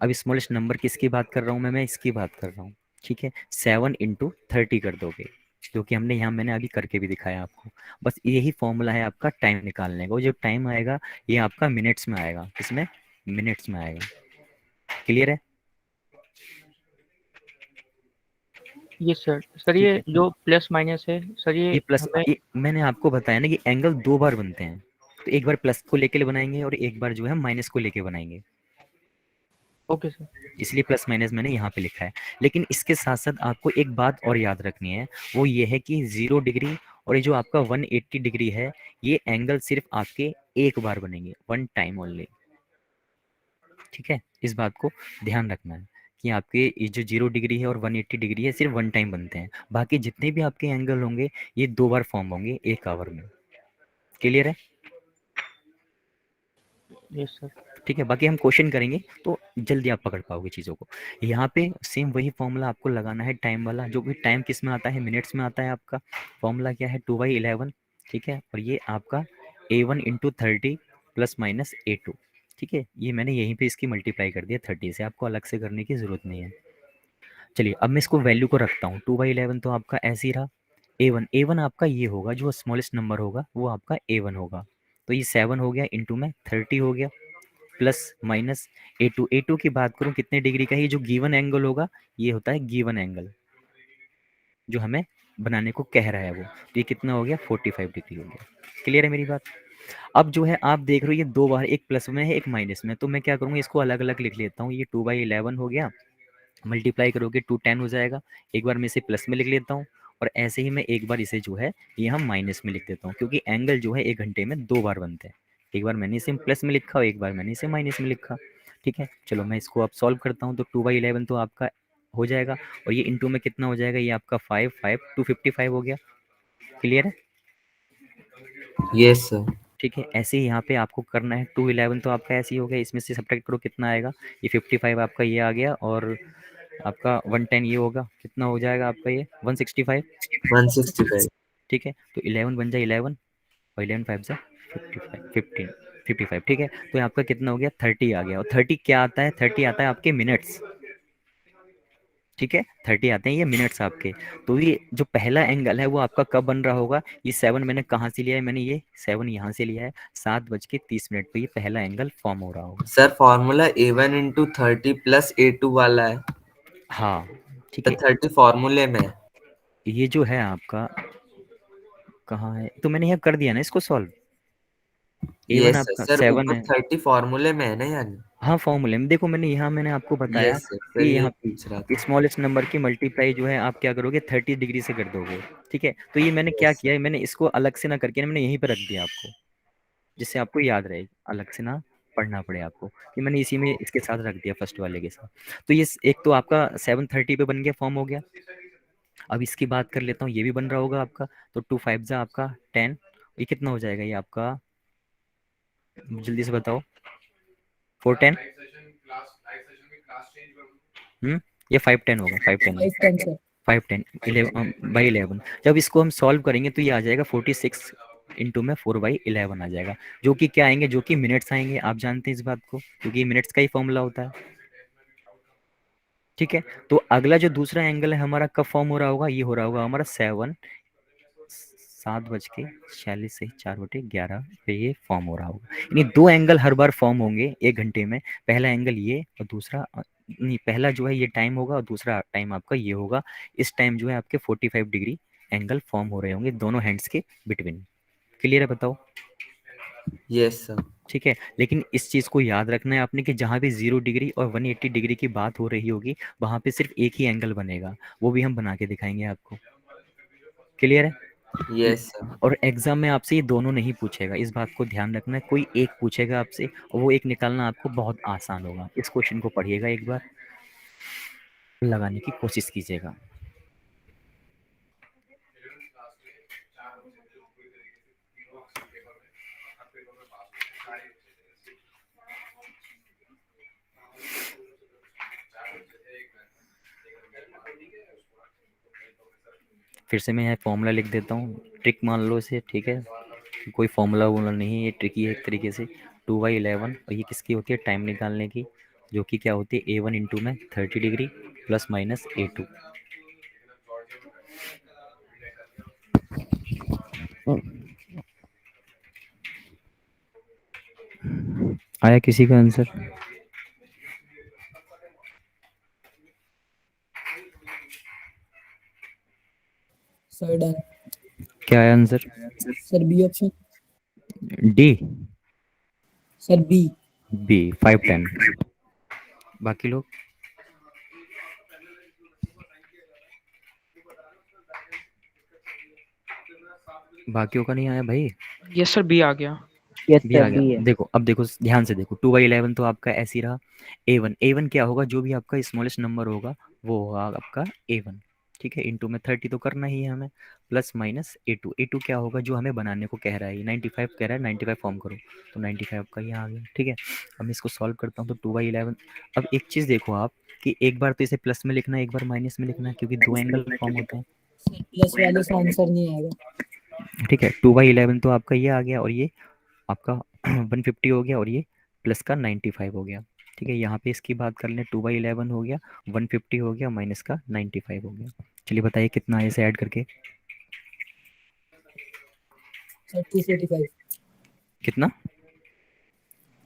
अब स्मॉलेस्ट नंबर किसकी बात कर रहा हूँ मैं इसकी बात कर रहा हूँ, ठीक है। 7 इंटू 30 कर दोगे, जो कि हमने यहाँ मैंने अभी करके भी दिखाया आपको। बस यही फॉर्मूला है आपका टाइम निकालने का। जो टाइम आएगा ये आपका मिनट्स में आएगा, इसमें मिनट्स में आएगा। क्लियर है? ये सर सर ठीक ये है। जो प्लस माइनस है सर ये प्लस, हमें ये मैंने आपको बताया ना कि एंगल 2 बार बनते हैं, तो एक बार प्लस को लेके बनाएंगे और एक बार जो है माइनस को लेके बनाएंगे, ओके सर। इसलिए प्लस माइनस मैंने यहाँ पे लिखा है। लेकिन इसके साथ साथ आपको एक बात और याद रखनी है, वो ये है कि 0 डिग्री और ये जो आपका 180 डिग्री है, ये एंगल सिर्फ आपके एक बार बनेंगे, 1 टाइम ओनली, ठीक है। इस बात को ध्यान रखना है कि आपके ये जो 0 डिग्री है और 180 डिग्री है सिर्फ 1 टाइम बनते हैं। बाकी जितने भी आपके एंगल होंगे ये 2 बार फॉर्म होंगे 1 आवर में। क्लियर है? Yes sir. ठीक है। बाकी हम क्वेश्चन करेंगे तो जल्दी आप पकड़ पाओगे चीज़ों को। यहाँ पे सेम वही फॉर्मूला आपको लगाना है टाइम वाला, जो भी टाइम किस में आता है, मिनट्स में आता है। आपका फॉर्मूला क्या है? 2/11, ठीक है। और ये आपका A1 into 30 plus minus A2, ठीक है। ये मैंने यहीं पे इसकी मल्टीप्लाई कर दिया 30 से, आपको अलग से करने की ज़रूरत नहीं है। चलिए अब मैं इसको वैल्यू को रखता हूँ। 2/11 तो आपका ऐसे ही रहा। A1 आपका ये होगा, जो स्मॉलेस्ट नंबर होगा वो आपका A1 होगा। तो ये 7 हो गया, इंटू में 30 हो गया, प्लस माइनस A2 की बात करूं कितने डिग्री का है? ये जो गिवन एंगल होगा ये होता है गिवन एंगल, जो हमें बनाने को कह रहा है वो। तो ये कितना हो गया, 45 डिग्री हो गया। क्लियर है मेरी बात? अब जो है आप देख रहे हो ये दो बार, एक प्लस में है एक माइनस में, तो मैं क्या करूँगा, इसको अलग अलग लिख लेता हूँ। ये 2/11 हो गया, मल्टीप्लाई करोगे 210 हो जाएगा। एक बार मैं इसे प्लस में लिख लेता हूँ, और ऐसे ही मैं एक बार इसे जो है ये हम माइनस में लिख देता हूँ, क्योंकि एंगल जो है 1 घंटे में 2 बार बनते हैं। एक बार मैंने इसे प्लस में लिखा और एक बार मैंने इसे माइनस में लिखा। ठीक है, चलो मैं इसको अब सॉल्व करता हूँ। तो 2/11 तो आपका हो जाएगा, और ये इंटू में कितना हो जाएगा, ये आपका 255 हो गया। क्लियर है? Yes sir. ठीक है, ऐसे ही यहाँ पे आपको करना है। 211 तो आपका ऐसे ही हो गया, इसमें से सब्ट्रैक्ट करो कितना आएगा, ये 55 आपका ये आ गया, और आपका 110 ये होगा, कितना हो जाएगा आपका ये 165। 165। ठीक है, तो 11 बन जाए 11, और 11 5 जा 55। ठीक है, तो ये आपका कितना हो गया, 30 आ गया। और 30 क्या आता है, 30 आता है आपके मिनट्स। ठीक है, 30 आते हैं ये मिनट्स आपके। तो ये जो पहला एंगल है वो आपका कब बन रहा होगा, ये 7 मैंने कहाँ से लिया है, मैंने ये 7 यहाँ से लिया है, 7:30 पे ये पहला एंगल फॉर्म हो रहा होगा। Sir formula A1 into 30 plus A2 वाला है, हाँ ठीक तो है, 30 फॉर्मूले में है। ये जो है आपका कहाँ है, तो मैंने यहाँ कर दिया ना इसको सॉल्व। A1 yes sir. आपका सर 7 ऊपर है। 30 फॉर्मूले में है ना यानी। हाँ फॉर्मूले में देखो, मैंने यहाँ मैंने आपको बताया यस सर, कि सर यही यहाँ पूछ रहा था। स्मॉलेस्ट नंबर की मल्टीप्लाई जो है आप क्या करोगे, 30 डिग्री से कर दोगे। ठीक है, तो ये मैंने क्या यस किया है, मैंने इसको अलग से ना करके ना मैंने यहीं पर रख दिया आपको, जिससे आपको याद रहे, अलग से ना पढ़ना पड़े आपको। ये मैंने इसी में इसके साथ रख दिया, फर्स्ट वाले के साथ। तो ये एक तो आपका 7:30 पे बन गया, फॉर्म हो गया। अब इसकी बात कर लेता हूँ, ये भी बन रहा होगा आपका। तो 2 5 जा आपका 10, ये कितना हो जाएगा ये आपका, जल्दी से बताओ, 410। ये 510 होगा, 510 है। 510 सर। 510 11/11। जब इसको हम सॉल्व करेंगे तो ये आ जाएगा 46 इंटू में 4/11 आ जाएगा, जो कि क्या आएंगे, जो कि मिनट्स आएंगे। आप जानते हैं इस बात को, क्योंकि मिनट्स का ही फॉर्मूला होता है। ठीक है, तो अगला जो दूसरा एंगल है हमारा कब फॉर्म हो रहा होगा, ये हो रहा होगा हमारा 7:46 से 4/11 पे ये फॉर्म हो रहा होगा। यानी दो एंगल हर बार फॉर्म होंगे 1 घंटे में। पहला एंगल ये, और दूसरा नहीं, पहला जो है ये टाइम होगा और दूसरा टाइम आपका ये होगा। इस टाइम जो है आपके 45 डिग्री एंगल फॉर्म हो रहे होंगे दोनों हैंड्स के बिटवीन। क्लियर है, बताओ? Yes sir. ठीक है, लेकिन इस चीज़ को याद रखना है आपने कि जहाँ भी 0 डिग्री और 180 डिग्री की बात हो रही होगी, वहाँ पे सिर्फ एक ही एंगल बनेगा, वो भी हम बना के दिखाएंगे आपको। क्लियर है? Yes sir. और एग्जाम में आपसे ये दोनों नहीं पूछेगा, इस बात को ध्यान रखना है। कोई एक पूछेगा आपसे, और वो एक निकालना आपको बहुत आसान होगा। इस क्वेश्चन को पढ़िएगा एक बार, लगाने की कोशिश कीजिएगा। फिर से मैं यहाँ फॉर्मूला लिख देता हूँ, ट्रिक मान लो इसे। ठीक है, कोई फॉर्मूला वॉर्मूला नहीं है, ये ट्रिकी है एक तरीके से। 2/11, और ये किसकी होती है, टाइम निकालने की, जो कि क्या होती है, A1 इंटू में 30 डिग्री प्लस माइनस A2। आया किसी का आंसर? Sir done. क्या आया answer? Sir B option. D. Sir B. B 510। बाकी लोग? बाकियों का नहीं आया भाई? यस सर, बी आ गया। यस भी आ सर गया। बी है। देखो, अब देखो ध्यान से देखो, 2/11 तो आपका ऐसे ही रहा। A1 क्या होगा, जो भी आपका स्मॉलेस्ट नंबर होगा वो होगा आपका A1। ठीक है, इंटू में 30 तो करना ही है हमें, प्लस माइनस A2 क्या होगा, जो हमें बनाने को कह रहा है, 95 कह रहा है, 95 फॉर्म करो, तो 95 का यहाँ आ गया। ठीक है, अब मैं इसको सॉल्व करता हूँ। तो 2/11। अब एक चीज़ देखो आप, कि एक बार तो इसे प्लस में लिखना है, एक बार माइनस में लिखना है, क्योंकि दो एंगल फॉर्म होते हैं। सर प्लस वाले से आंसर नहीं आएगा। ठीक है, 2/11 तो आपका ये आ गया, और ये आपका 150 हो गया, और ये प्लस का 95 हो गया। ठीक है, यहाँ पे इसकी बात कर लें, 2/11 हो गया, 150 हो गया, माइनस का 95 हो गया। चलिए बताइए कितना है इसे ऐड करके, सर 245। कितना?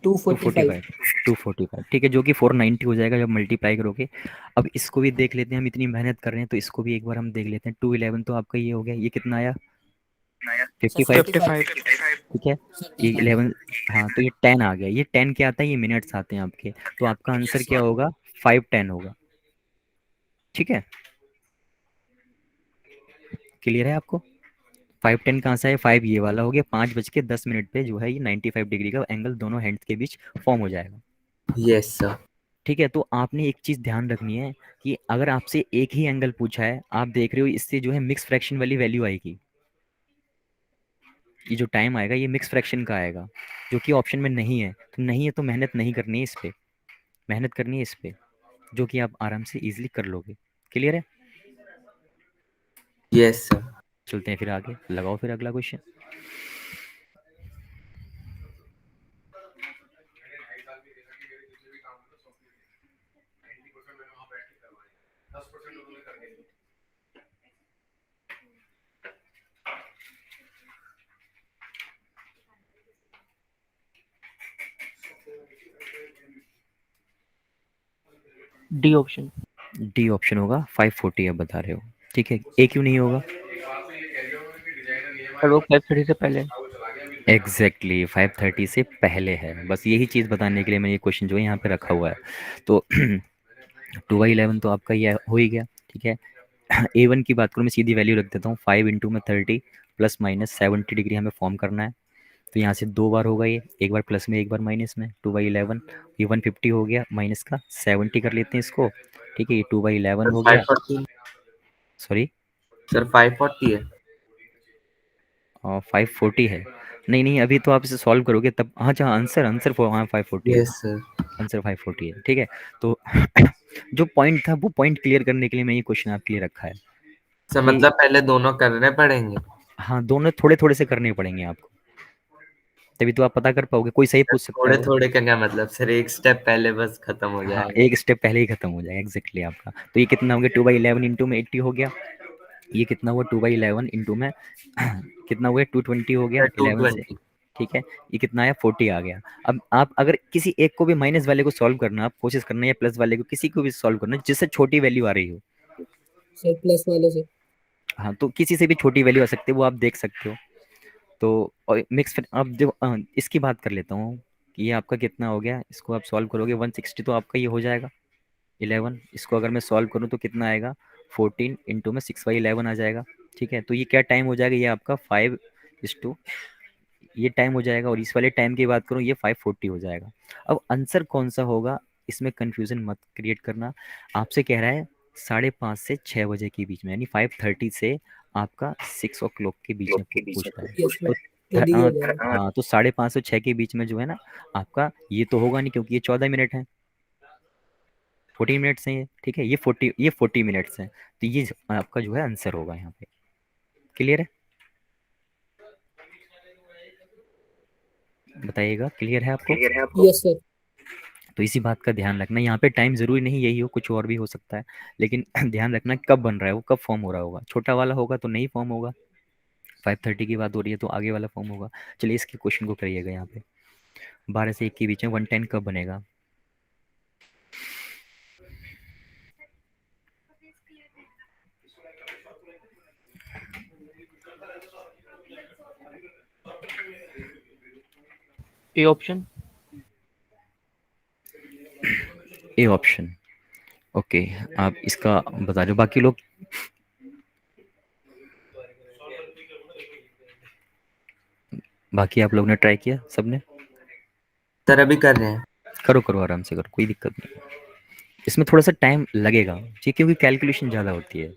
245. 245 ठीक है, जो कि 490 हो जाएगा जब मल्टीप्लाई करोगे। अब इसको भी देख लेते हैं, हम इतनी मेहनत कर रहे हैं तो इसको भी एक बार हम देख लेते हैं। 211 तो आपका ये हो गया, ये कितना आया? Sir, 55 55. 55. ठीक है। Sir, ये 10 आ गया. 11, हाँ तो ये 10 आ गया। ये 10 क्या आता है? ये मिनट्स आते हैं आपके। तो आपका आंसर क्या होगा? 510 होगा। ठीक है, क्लियर है आपको? 510 कहाँ से है? 5 ये वाला हो गया। 5:10 पे जो है ये 95 डिग्री का एंगल दोनों हैंड्स के बीच फॉर्म हो जाएगा। Yes sir. ठीक है, तो आपने एक चीज़ ध्यान रखनी है कि अगर आपसे एक ही एंगल पूछा है, आप देख रहे हो इससे जो है मिक्स फ्रैक्शन वाली वैल्यू आएगी। ये जो टाइम आएगा ये मिक्स फ्रैक्शन का आएगा, जो कि ऑप्शन में नहीं है। तो नहीं है तो मेहनत नहीं करनी है इस पे, मेहनत करनी है इस पे, जो कि आप आराम से इजीली कर लोगे। क्लियर है? Yes sir. चलते हैं फिर आगे, लगाओ फिर अगला question. D option. D option होगा 540 अब बता रहे हो। ठीक है, ए क्यों नहीं होगा? सर वो 530 से पहले. एग्जैक्टली 530 से पहले है। बस यही चीज़ बताने के लिए मैं ये क्वेश्चन जो है यहाँ पे रखा हुआ है। तो 2/11 तो आपका ये हो ही गया। ठीक है, A1 की बात करूँ, मैं सीधी वैल्यू रख देता हूँ। 5 इंटू में 30 प्लस माइनस 70 डिग्री हमें फॉर्म करना है। तो यहाँ से 2 बार होगा ये, एक बार प्लस में एक बार माइनस में। 2/11 ये 150 हो गया, माइनस का 70 कर लेते हैं इसको। ठीक है, ये 2/11 सर हो गया। 540. सॉरी, सर 540 है. 540 है? नहीं नहीं, अभी तो आप इसे सॉल्व करोगे तब। हाँ अच्छा, आंसर आंसर हाँ 540 है, यस सर. आंसर 540 है। ठीक है, तो जो पॉइंट था वो पॉइंट क्लियर करने के लिए मैं ये क्वेश्चन आपके लिए रखा है सर कि मतलब पहले दोनों करने पड़ेंगे. हाँ, दोनों थोड़े थोड़े से करने पड़ेंगे आपको, तभी तो आप पता कर पाओगे। कोई सही पूछ सकता है थोड़े वो। थोड़े का क्या मतलब सर? एक स्टेप पहले बस खत्म हो हाँ, जाएगा. एक स्टेप पहले ही खत्म हो जाएगा। एग्जैक्टली आपका। तो ये कितना हो गया? 2/11 इंटू में 80 हो गया। ये कितना हुआ? 2/11 इंटू में कितना हुआ? 220 हो गया सर 11 से। 220. ठीक है, ये कितना आया? 40 आ गया। अब आप अगर किसी एक को भी माइनस वाले को सॉल्व करना, आप कोशिश करना, या प्लस वाले को, किसी को भी सॉल्व करना जिससे छोटी वैल्यू आ रही हो। Sir, plus वाले से. हाँ, तो किसी से भी छोटी वैल्यू आ सकती है, वो आप देख सकते हो। तो और मिक्स अब जो इसकी बात कर लेता हूँ कि ये आपका कितना हो गया। इसको आप सॉल्व करोगे 160 तो आपका ये हो जाएगा 11। इसको अगर मैं सॉल्व करूँ तो कितना आएगा? 14 इंटू में 6/11 आ जाएगा। ठीक है, तो ये क्या टाइम हो जाएगा? ये आपका 5:, ये टाइम हो जाएगा। और इस वाले टाइम की बात करूँ, ये 540 हो जाएगा। अब आंसर कौन सा होगा, इसमें कंफ्यूजन मत क्रिएट करना। आपसे कह रहा है 5:30 से 6 बजे के बीच में, यानी 5:30 से आपका 6 o'clock के बीच में पूछ रहा है। Yes, sir. तो तो डी हो जाएगा. हाँ, तो 5:30 से 6 के बीच में जो है ना आपका, ये तो होगा नहीं क्योंकि ये 14 मिनट है, 14 मिनट्स हैं ये। ठीक है, ये 40 मिनट्स हैं। तो ये आपका जो है आंसर होगा यहाँ पे। क्लियर है? बताइएगा, क्लियर है आपको? Yes, sir. तो इसी बात का ध्यान रखना। यहाँ पे टाइम ज़रूरी नहीं यही हो, कुछ और भी हो सकता है, लेकिन ध्यान रखना कब बन रहा है वो, कब फॉर्म हो रहा होगा। छोटा वाला होगा तो नहीं फॉर्म होगा, 5:30 की बात हो रही है तो आगे वाला फॉर्म होगा। चलिए इसके क्वेश्चन को करिएगा यहाँ पे। 12 से 1 के बीच में 110 कब बनेगा? A option. A option. Okay, आप इसका बता दो, बाकी लोग। बाकी आप लोग ने ट्राई किया सबने? सर अभी कर रहे हैं. करो करो, आराम से करो, कोई दिक्कत नहीं। इसमें थोड़ा सा टाइम लगेगा ठीक, क्योंकि कैलकुलेशन ज़्यादा होती है।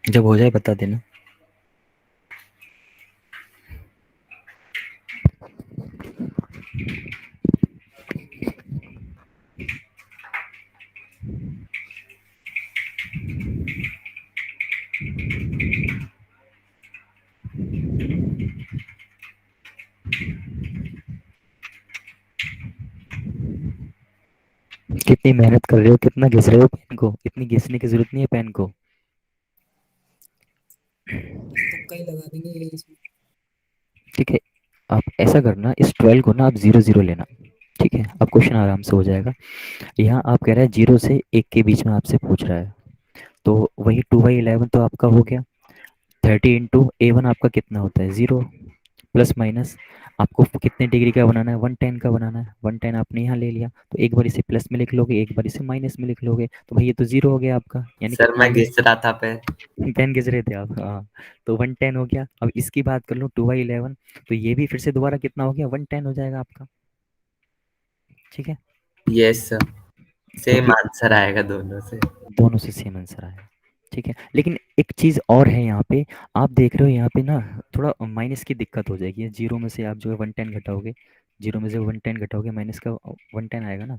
जब हो जाए बता देना। कितनी मेहनत कर रहे हो, कितना घिस रहे हो पेन को, इतनी घिसने की जरूरत नहीं है पेन को। तुक्का ही लगा देंगे ये इसमें। ठीक है, आप ऐसा करना, इस 12 को ना आप 0 0 लेना। ठीक है, अब क्वेश्चन आराम से हो जाएगा। यहाँ आप कह रहे हैं 0 से 1 के बीच में आपसे पूछ रहा है, तो वही 2/11 तो आपका हो गया। 30 इंटू A1 आपका कितना होता है, 0 प्लस माइनस। आपको कितने डिग्री का बनाना है, 110 का बनाना है। 110 आपने यहाँ ले लिया, तो एक बार इसे प्लस में लिख लोगे, एक बार इसे माइनस में लिख लोगे, तो भाई ये तो 0 हो गया आपका, यानी सर कितना मैं हो घिस रहा था पे। गया, 10 घिस रहे थे आप, हाँ। तो 110 हो गया। अब इसकी बात कर लो 2/11, तो ये भी फिर से दोबारा कितना हो गया, 110 हो जाएगा आपका। ठीक है, यस सर, सेम क्योंकि आंसर आएगा दोनों से। दोनों से सेम आंसर आया। ठीक है, लेकिन एक चीज़ और है यहाँ पे, आप देख रहे हो यहाँ पे ना थोड़ा माइनस की दिक्कत हो जाएगी। 0 में से आप जो है 110 घटाओगे, 0 में से 110 घटाओगे, माइनस का 110 आएगा ना।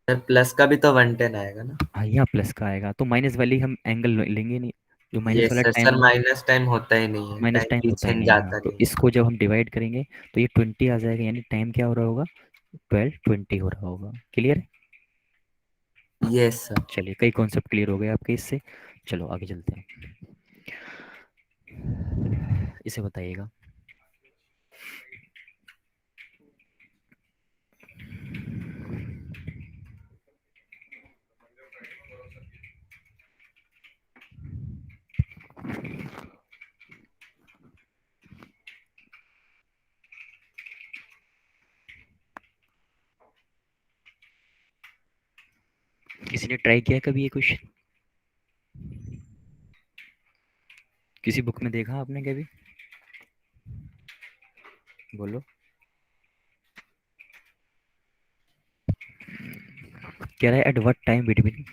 सर प्लस का भी तो 110 आएगा ना। हाँ, यहाँ प्लस का आएगा, तो माइनस वाली हम एंगल लेंगे नहीं, जो माइनस यस वाला sir, time sir minus time होता ही नहीं है, माइनस टाइम टाइम होता पीछे ही नहीं है। हाँ, जाता तो नहीं है। इसको जब हम डिवाइड करेंगे तो ये 20 आ जाएगा, यानी टाइम क्या हो रहा होगा, 12:20 हो रहा होगा। क्लियर है? Yes sir. चलिए, कई कॉन्सेप्ट क्लियर हो गए आपके इससे। चलो आगे चलते हैं, इसे बताइएगा। किसी ने ट्राई किया है कभी ये क्वेश्चन? किसी बुक में देखा आपने कभी? बोलो। कह रहा है at what time between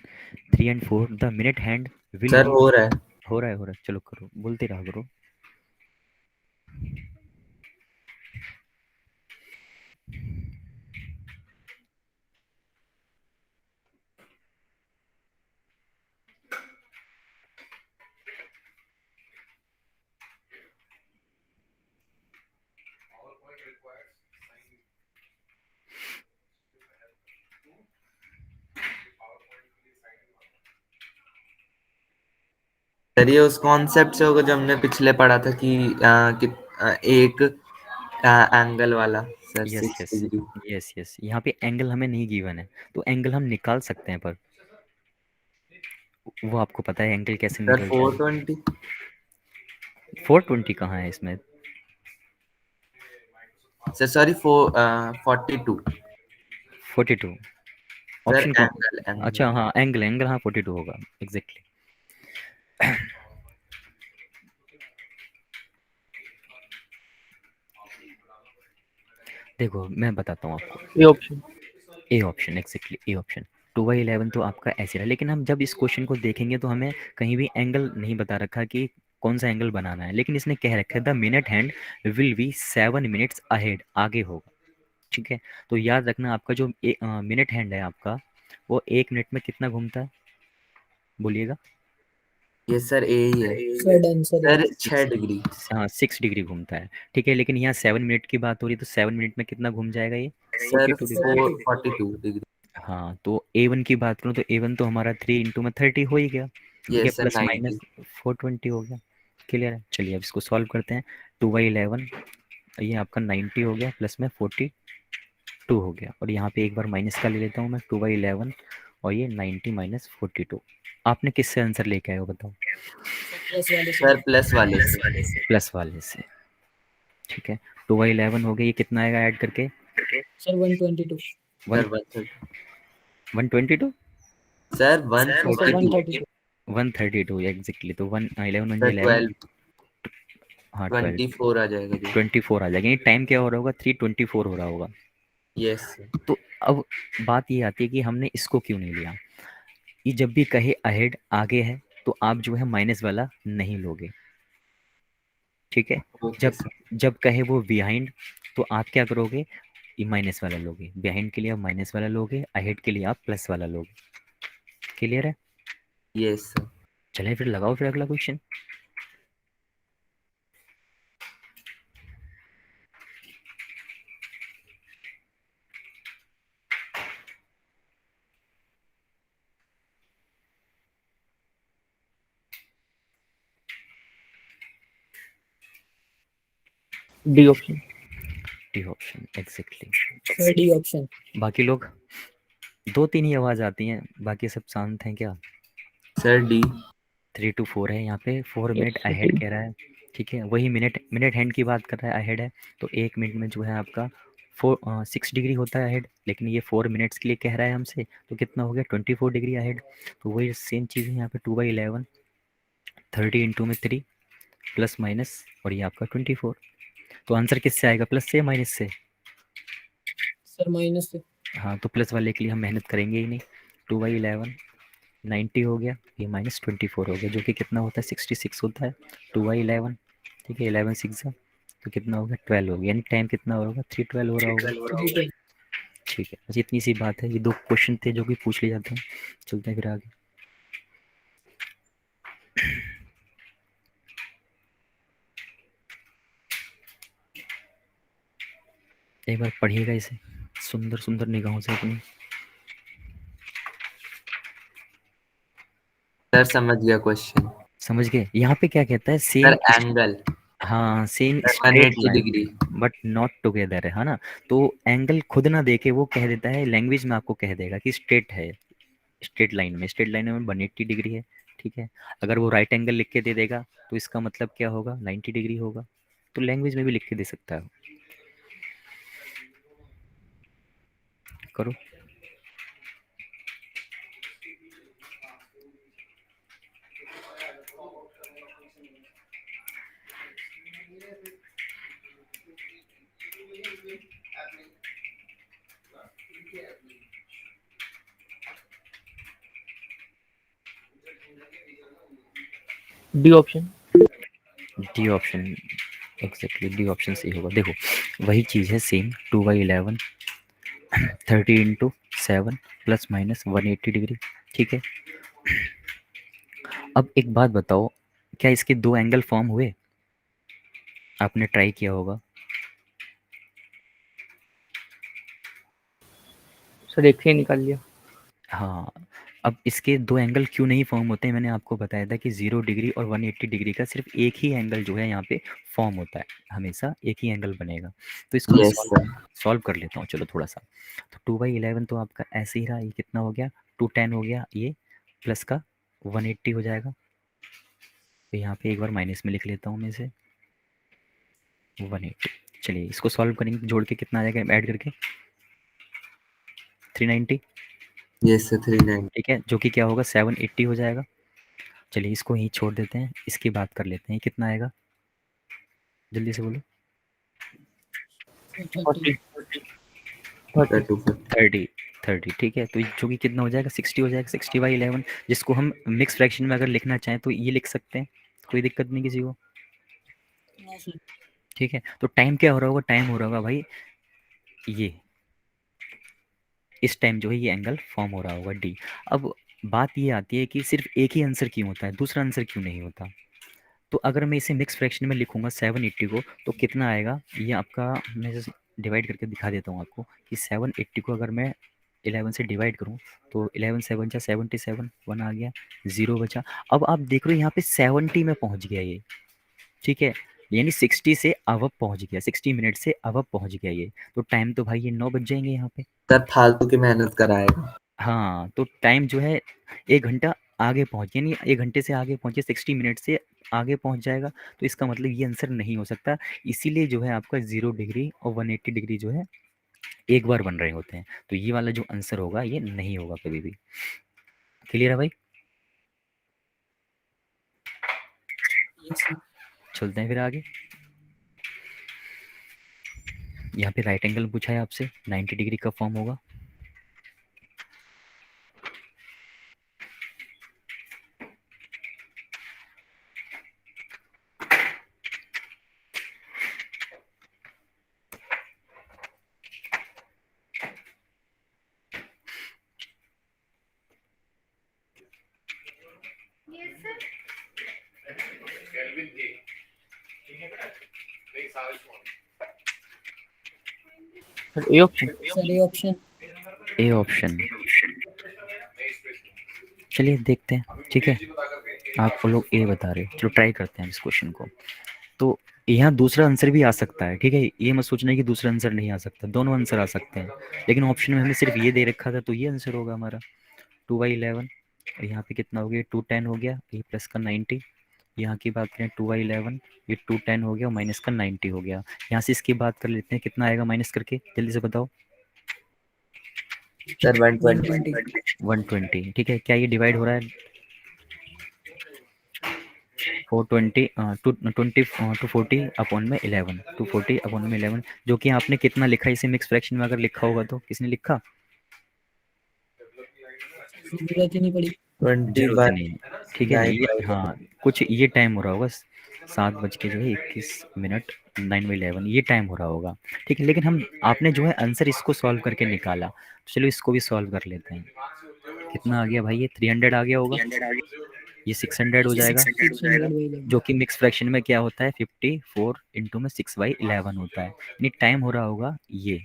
3 and 4 the minute hand will sir B. हो रहा है। हो रहा है, चलो करो, बोलते रहा करो। सर ये उस कॉन्सेप्ट से होगा जो हमने पिछले पढ़ा था कि एक एंगल वाला, sir yes 6 yes degree. Yes yes, यहाँ पे एंगल हमें नहीं गिवन है, तो एंगल हम निकाल सकते हैं, पर वो आपको पता है एंगल कैसे सर निकलता है। 420। 420 कहाँ है इसमें? Sir sorry 42। 42 सर ऑप्शन को। Angle angle. अच्छा हाँ, एंगल एंगल, हाँ 42 होगा एग्जैक्टली। देखो मैं बताता हूँ आपको, A option. A option exactly, A option. 2/11 तो आपका ऐसे रहा, लेकिन हम जब इस क्वेश्चन को देखेंगे तो हमें कहीं भी एंगल नहीं बता रखा कि कौन सा एंगल बनाना है, लेकिन इसने कह रखा है the minute hand will be 7 minutes ahead, आगे होगा। ठीक है, तो याद रखना आपका जो मिनट हैंड है आपका, वो 1 मिनट में कितना घूमता है, बोलिएगा। ये सर ए ही है। सर डन सर सर ये। 6 सिक्स, डिग्री। हाँ 6 डिग्री घूमता है। ठीक है, लेकिन यहाँ 7 मिनट की बात हो रही है, तो 7 मिनट में कितना घूम जाएगा ये, सर 42 डिग्री। 42 डिग्री। हाँ, तो A1 की बात करूँ तो A1 तो हमारा 3 × 30 हो ही गया। ठीक ये है, सर प्लस 90। माइनस 420 हो गया। क्लियर है? चलिए अब इसको सॉल्व करते हैं। 2/11, ये आपका 90 हो गया, प्लस में 42 हो गया, और यहाँ पे एक बार माइनस का ले लेता हूँ मैं, 2/11 और ये 90 माइनस 42। आपने किससे आंसर लेके आए हो बताओ? प्लस वाले से। सर प्लस वाले से। प्लस वाले से। ठीक है, 2/11 हो गया, ये कितना आएगा ऐड करके? Sir 122। One sir 130। 122 sir sir 132। 132। 132 exactly, तो 11 1 सर 11, 12। हाँ 12, 24 आ जाएगा जी। 24 आ जाएगा। ये टाइम क्या हो रहा होगा, 3:24 हो रहा होगा। यस। तो अब बात ये आती है कि हमने इसको क्यों नहीं लिया। ये जब भी कहे अहेड, आगे है, तो आप जो है माइनस वाला नहीं लोगे। ठीक है, ओके जब सर। जब कहे वो बिहाइंड, तो आप क्या करोगे, ये माइनस वाला लोगे। बिहाइंड के लिए आप माइनस वाला लोगे, अहेड के लिए आप प्लस वाला लोगे। क्लियर है? Yes sir. चलिए फिर लगाओ फिर अगला question. D option. D option exactly. Sir D option. बाकी लोग 2-3 ही आवाज़ आती हैं, बाकी सब शांत हैं क्या? Sir D. 3 to 4 है यहाँ पे, 4 मिनट Yes, अहेड D. कह रहा है। ठीक है, वही मिनट हैंड की बात कर रहा है, अहेड है। तो 1 मिनट में जो है आपका 6 डिग्री होता है अहेड, लेकिन ये 4 मिनट्स के लिए कह रहा है हमसे, तो कितना हो गया 24 डिग्री अहेड। तो वही सेम चीज़ है यहाँ पे, 2/11 30 इंटू में 3 प्लस माइनस और ये आपका 24। तो आंसर किससे आएगा, प्लस से या माइनस से? सर माइनस से। हाँ, तो प्लस वाले के लिए हम मेहनत करेंगे ही नहीं। 2/11 90 हो गया, ये -24 हो गया, जो कि कितना होता है 66 होता है। 2/11 ठीक है, 11 6 तो कितना हो गया 12 हो गया, यानी टाइम कितना होगा 3:12 हो रहा होगा। जी ठीक है, बस इतनी सी बात है। ये 2 क्वेश्चन थे जो कि पूछ लिए जाते हैं। चलते हैं फिर आगे। एक बार पढ़िएगा इसे सुंदर सुंदर निगाहों से अपनी। सर समझ गया क्वेश्चन। समझ गए? यहाँ पे क्या कहता है, सर सेम। एंगल हाँ, same straight 180 line degree. But not together है ना। तो एंगल खुद ना देके वो कह देता है, लैंग्वेज में आपको कह देगा कि स्ट्रेट है। स्ट्रेट लाइन में 180 डिग्री है। ठीक है, अगर वो राइट एंगल लिख के दे देगा तो इसका मतलब क्या होगा, 90 डिग्री होगा। तो लैंग्वेज में भी लिख के दे सकता है। करो। D option. D option exactly, D option सही होगा। देखो वही चीज़ है same, 2/11 30 into 7 plus minus 180 degree. ठीक है, अब एक बात बताओ, क्या इसके 2 एंगल फॉर्म हुए? आपने ट्राई किया होगा। सर एक से ही निकाल लिया। हाँ, अब इसके 2 एंगल क्यों नहीं फॉर्म होते हैं, मैंने आपको बताया था कि 0 डिग्री और 180 डिग्री का सिर्फ एक ही एंगल जो है यहाँ पे फॉर्म होता है, हमेशा एक ही एंगल बनेगा। तो इसको मैं यस सर। सॉल्व कर लेता हूँ, चलो थोड़ा सा। तो 2/11 तो आपका ऐसे ही रहा, ये कितना हो गया 210 हो गया, ये प्लस का 180 हो जाएगा। तो यहाँ पे एक बार माइनस में लिख लेता हूँ मैं इसे 180। चलिए इसको सॉल्व करेंगे, जोड़ के कितना आ जाएगा ऐड करके 390। Yes sir 390। ठीक है, जो कि क्या होगा 780 हो जाएगा। चलिए इसको यहीं छोड़ देते हैं, इसकी बात कर लेते हैं, कितना आएगा जल्दी से बोलो। 30। 30 30 ठीक है, तो जो कि कितना हो जाएगा 60 हो जाएगा। 60/11 जिसको हम मिक्स फ्रैक्शन में अगर लिखना चाहें तो ये लिख सकते हैं, कोई दिक्कत नहीं किसी को। No sir. ठीक है, तो टाइम क्या हो रहा होगा, टाइम हो रहा होगा भाई ये, इस टाइम जो है ये एंगल फॉर्म हो रहा होगा डी। अब बात ये आती है कि सिर्फ एक ही आंसर क्यों होता है, दूसरा आंसर क्यों नहीं होता? तो अगर मैं इसे मिक्स फ्रैक्शन में लिखूंगा 780 को, तो कितना आएगा ये आपका, मैं जैसे डिवाइड करके दिखा देता हूँ आपको कि 780 को अगर मैं 11 से डिवाइड करूँ तो 11 7 जा 77, 1 आ गया, 0 बचा। अब आप देख रहे हो यहाँ पे 70 में पहुँच गया ये। ठीक है, यानी 60 से अब पहुँच गया, 60 मिनट से अब पहुँच गया ये। तो टाइम तो भाई ये 9 बज जाएंगे यहाँ पे। सर फालतू की मेहनत कराएगा। हाँ, तो टाइम जो है 1 घंटा आगे पहुँच, यानी 1 घंटे से आगे पहुँचे, 60 मिनट से आगे पहुँच जाएगा। तो इसका मतलब ये आंसर नहीं हो सकता। इसीलिए जो है आपका 0 डिग्री और 180 डिग्री जो है एक बार बन रहे होते हैं। तो ये वाला जो आंसर होगा ये नहीं होगा कभी भी। क्लियर है भाई? Yes sir. चलते हैं फिर आगे। यहाँ पे राइट एंगल पूछा है आपसे, 90 डिग्री का फॉर्म होगा। Sir A option. Sir A option. A option, चलिए देखते हैं। ठीक है, आप लोग ए बता रहे हो, चलो ट्राई करते हैं इस क्वेश्चन को। तो यहाँ दूसरा आंसर भी आ सकता है, ठीक है, ये मत सोचना कि दूसरा आंसर नहीं आ सकता, दोनों आंसर आ सकते हैं, लेकिन ऑप्शन में हमें सिर्फ ये दे रखा था तो ये आंसर होगा हमारा 2/11। यहाँ पे कितना हो गया, 210 हो गया, ये प्लस का 90। यहाँ की बात करें 2/11, ये 210 हो गया और माइनस का 90 हो गया। यहाँ से इसकी बात कर लेते हैं, कितना आएगा माइनस करके, जल्दी से बताओ। सर 120। 120 120, ठीक है, क्या ये डिवाइड हो रहा है 420 240 अपॉन में 11, 240 अपॉन में 11, जो कि आपने कितना लिखा इसे मिक्स फ्रैक्शन में अगर लिखा होगा तो किसने लिखा? जरूरत ही नहीं पड़ी। 20 जरूरत बाय नहीं है, ठीक है, ये 9/11। हाँ कुछ ये टाइम हो रहा होगा 7 बज के 21 मिनट 9/11 ये टाइम हो रहा होगा, ठीक है, लेकिन हम आपने जो है आंसर इसको सॉल्व करके निकाला, तो चलो इसको भी सॉल्व कर लेते हैं। कितना आ गया भाई, ये 300 आ गया होगा, ये 600 हो जाएगा, 600/11 जो कि मिक्स फ्रैक्शन में क्या होता है 54 इंटू में 6/11 होता है, यानी टाइम हो रहा होगा ये,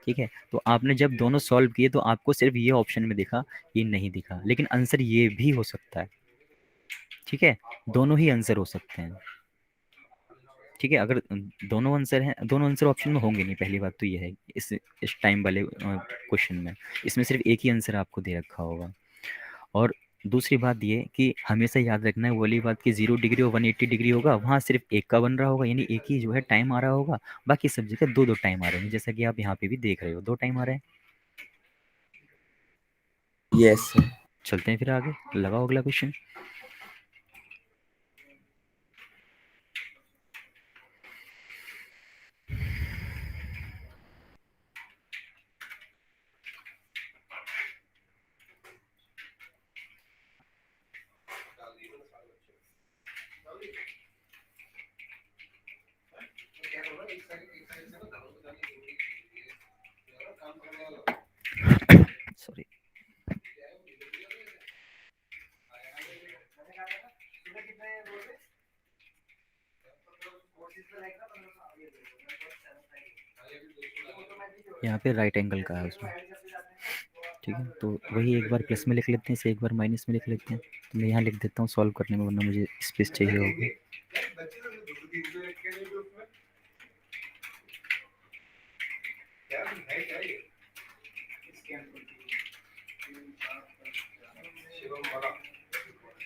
ठीक है। तो आपने जब दोनों सॉल्व किए तो आपको सिर्फ ये ऑप्शन में दिखा, ये नहीं दिखा, लेकिन आंसर ये भी हो सकता है, ठीक है, दोनों ही आंसर हो सकते हैं, ठीक है। अगर दोनों आंसर हैं, दोनों आंसर ऑप्शन में होंगे नहीं, पहली बात तो ये है इस टाइम वाले क्वेश्चन में, इसमें सिर्फ एक ही आंसर आपको दे रखा होगा। और दूसरी बात ये कि हमेशा याद रखना है वो वाली बात कि 0 डिग्री और 180 डिग्री होगा, वहाँ सिर्फ एक का बन रहा होगा, यानी एक ही जो है टाइम आ रहा होगा, बाकी सब जगह दो दो टाइम आ रहे हैं, जैसा कि आप यहाँ पे भी देख रहे हो 2 टाइम आ रहे हैं। Yes sir. चलते हैं फिर आगे, लगाओ अगला क्वेश्चन। सॉरी, यहाँ पे राइट एंगल का है उसमें, ठीक है, तो वही एक बार प्लस में लिख लेते हैं, इसे एक बार माइनस में लिख लेते हैं, तो मैं यहाँ लिख देता हूँ सॉल्व करने में, वरना मुझे स्पेस चाहिए होगी।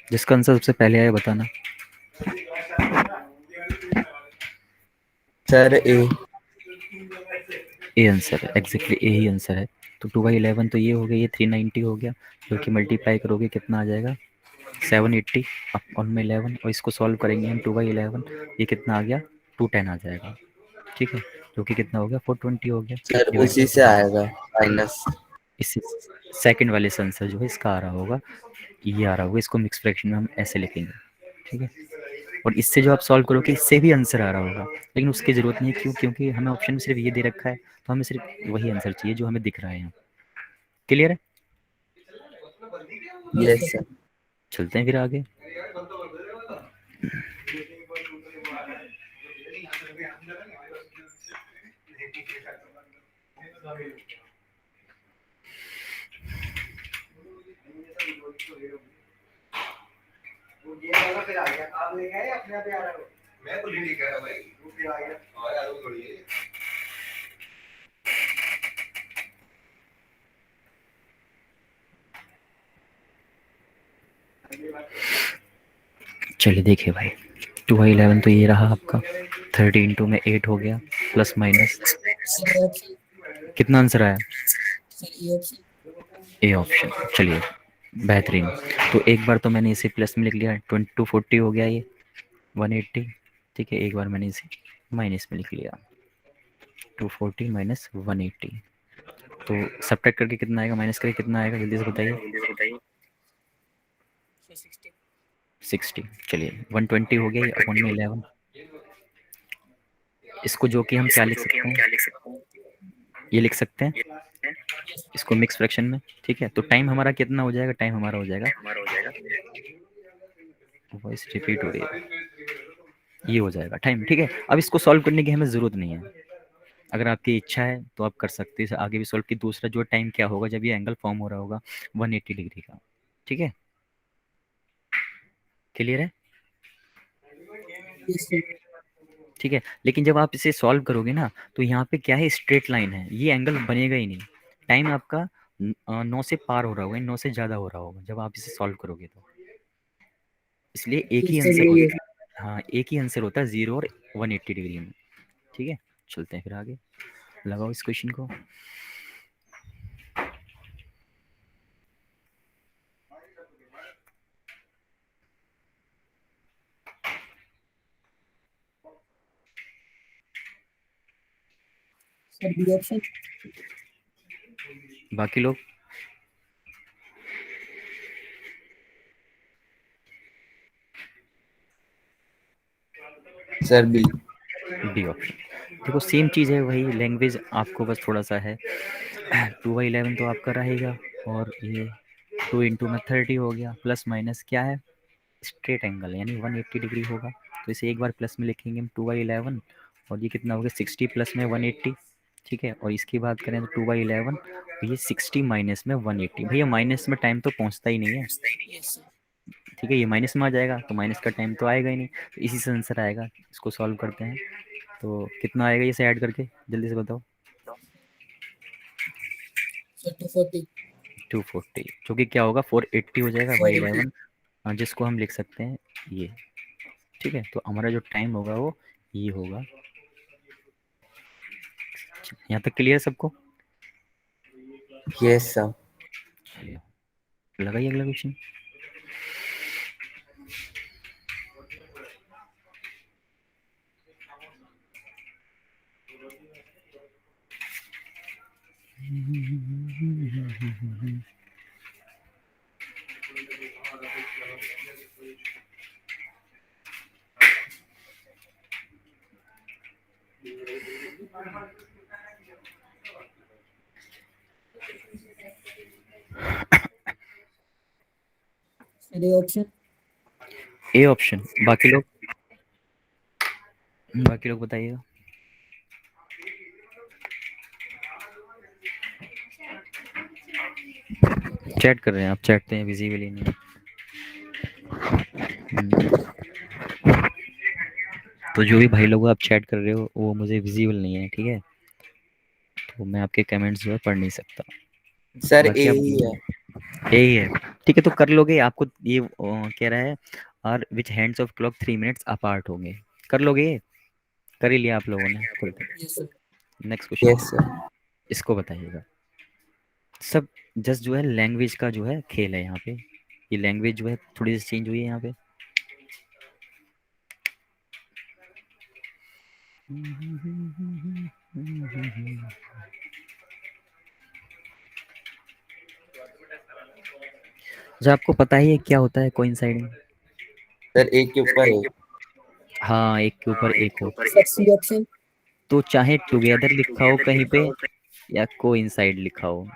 जिसका आंसर सबसे पहले आया बताना। Sir A. ए आंसर है, एग्जैक्टली ए ही आंसर है। तो 2/11 तो ये हो गया, ये 390 हो गया, जो कि मल्टीप्लाई करोगे कितना आ जाएगा 780 ऑन में 11, और इसको सॉल्व करेंगे हम 2/11, ये कितना आ गया 210 आ जाएगा, ठीक है, जो कि कितना हो गया 420 हो गया, सर डिवाइड उसी बाई से आएगा माइनस। इससे सेकंड वाले से आंसर जो है इसका आ रहा होगा, ये आ रहा होगा, इसको मिक्स फ्रैक्शन में हम ऐसे लिखेंगे, ठीक है, और इससे जो आप सॉल्व करोगे इससे भी आंसर आ रहा होगा, लेकिन उसकी ज़रूरत नहीं है, क्यों, क्योंकि हमें ऑप्शन में सिर्फ ये दे रखा है, तो हमें सिर्फ वही आंसर चाहिए जो हमें दिख रहा है यहाँ। क्लियर है? Yes yes sir. सर। चलते हैं फिर आगे। चलिए देखिए भाई, 2/11 तो ये रहा आपका, 30 इंटू में 8 हो गया, प्लस माइनस सर ये ऑप्शन, कितना आंसर आया? सर ये ऑप्शन। ए ऑप्शन, चलिए बेहतरीन। तो एक बार तो मैंने इसे प्लस में लिख लिया, 240 हो गया ये 180, ठीक है, एक बार मैंने इसे माइनस में लिख लिया 240 माइनस 180, तो सब्ट्रैक्ट करके कितना आएगा, माइनस करके कितना आएगा, जल्दी से बताइए। 60, चलिए 120 हो गया, ये अपॉन में 11, इसको जो कि हम क्या लिख सकते हैं, ये लिख सकते हैं इसको मिक्स फ्रैक्शन में, ठीक है। तो टाइम हमारा कितना हो जाएगा, टाइम हमारा हो जाएगा, वॉइस रिपीट हो रही है, ये हो जाएगा टाइम, ठीक है। अब इसको सॉल्व करने की हमें ज़रूरत नहीं है, अगर आपकी इच्छा है तो आप कर सकते हैं आगे भी सॉल्व की। दूसरा जो टाइम क्या होगा जब ये एंगल फॉर्म हो रहा होगा 180 डिग्री का, ठीक है, क्लियर है? Yes sir. ठीक है, लेकिन जब आप इसे सॉल्व करोगे ना तो यहाँ पे क्या है, स्ट्रेट लाइन है, ये एंगल बनेगा ही नहीं। टाइम आपका 9 से पार हो रहा होगा, 9 से ज़्यादा हो रहा होगा जब आप इसे सॉल्व करोगे तो, इसलिए एक ही Yes, sir, आंसर यही है। होता है। हाँ, एक ही आंसर होता है 0 और 180 डिग्री में। ठीक है, चलते हैं फिर आगे, लगाओ इस क्वेश्चन को। Sir, B option. बाकी लोग सर बी। B option. देखो सेम चीज़ है, वही लैंग्वेज, आपको बस थोड़ा सा है 2/11 तो आपका रहेगा, और ये 2 इंटू में 30 हो गया, प्लस माइनस क्या है, स्ट्रेट एंगल यानी 180 डिग्री होगा, तो इसे एक बार प्लस में लिखेंगे हम 2/11, और ये कितना हो गया 60 प्लस में 180। ठीक है, और इसकी बात करें तो 2/11, ये 60 माइनस में 180, भैया माइनस में टाइम तो पहुंचता ही नहीं है। Yes, sir. ठीक है, ये माइनस में आ जाएगा तो माइनस का टाइम तो आएगा ही नहीं, तो इसी से आंसर आएगा। इसको सॉल्व करते हैं तो कितना आएगा, इसे ऐड करके जल्दी से बताओ। Sir, 240. 240, जो कि क्या होगा 480 हो जाएगा बाई 480. 11, जिसको हम लिख सकते हैं ये। ठीक है, तो हमारा जो टाइम होगा वो ये होगा। यहाँ तक क्लियर सबको? Yes sir. लगाइए अगला question. Sir, A option. A option. बाकी लोग बताइएगा। चैट कर रहे हैं आप, चैटते हैं, विजिबल ही नहीं। तो जो भी भाई लोग आप चैट कर रहे हो वो मुझे विजिबल नहीं है, ठीक है, तो मैं आपके कमेंट्स जो है पढ़ नहीं सकता। सर ए बाकी आप ही है। यही है, ठीक है, तो कर लोगे। आपको ये कह रहा है और which hands of clock 3 minutes apart होंगे, कर लोगे ये? कर ही लिया आप लोगों ने। Yes, sir. Next yes question, sir. इसको इसको बताइएगा। सब जस्ट जो है लैंग्वेज का जो है खेल है यहाँ पे, ये लैंग्वेज जो है थोड़ी सी चेंज हुई है यहाँ पे। जो आपको पता ही है क्या होता है कोइंसाइडिंग? सर एक के ऊपर एक। हाँ, एक के ऊपर एक हो, Sir, C option. तो चाहे टुगेदर लिखा हो कहीं पे या कोइंसाइड लिखा हो,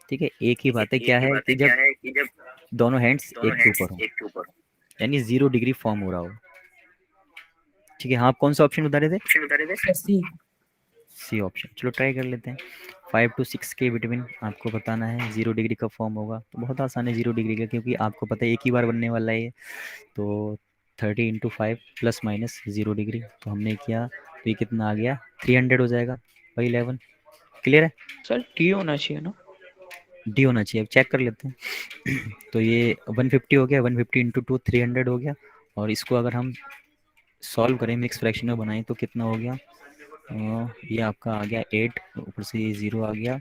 ठीक है, एक ही बात है, क्या है कि जब दोनों हैंड्स एक के ऊपर हो यानी 0 डिग्री फॉर्म हो रहा हो। ठीक है, हाँ, आप कौन सा ऑप्शन बता रहे थे? Sir, C. सी ऑप्शन, चलो ट्राई कर लेते हैं। 5 to 6 के बिटवीन आपको बताना है 0 डिग्री का फॉर्म होगा, तो बहुत आसान है 0 डिग्री का, क्योंकि आपको पता है एक ही बार बनने वाला है ये। तो 30 इंटू 5 प्लस माइनस 0 डिग्री, तो हमने किया तो ये कितना आ गया, 300 हो जाएगा बाई 11। क्लियर है? सर टी होना चाहिए ना? डी होना चाहिए, अब चेक कर लेते हैं। तो ये 150 हो गया, 150 इंटू 2 300 हो गया, और इसको अगर हम सॉल्व करें मिक्स फ्रैक्शन में बनाएं तो कितना हो गया, ये आपका आ गया 8, ऊपर से ये 0 आ गया,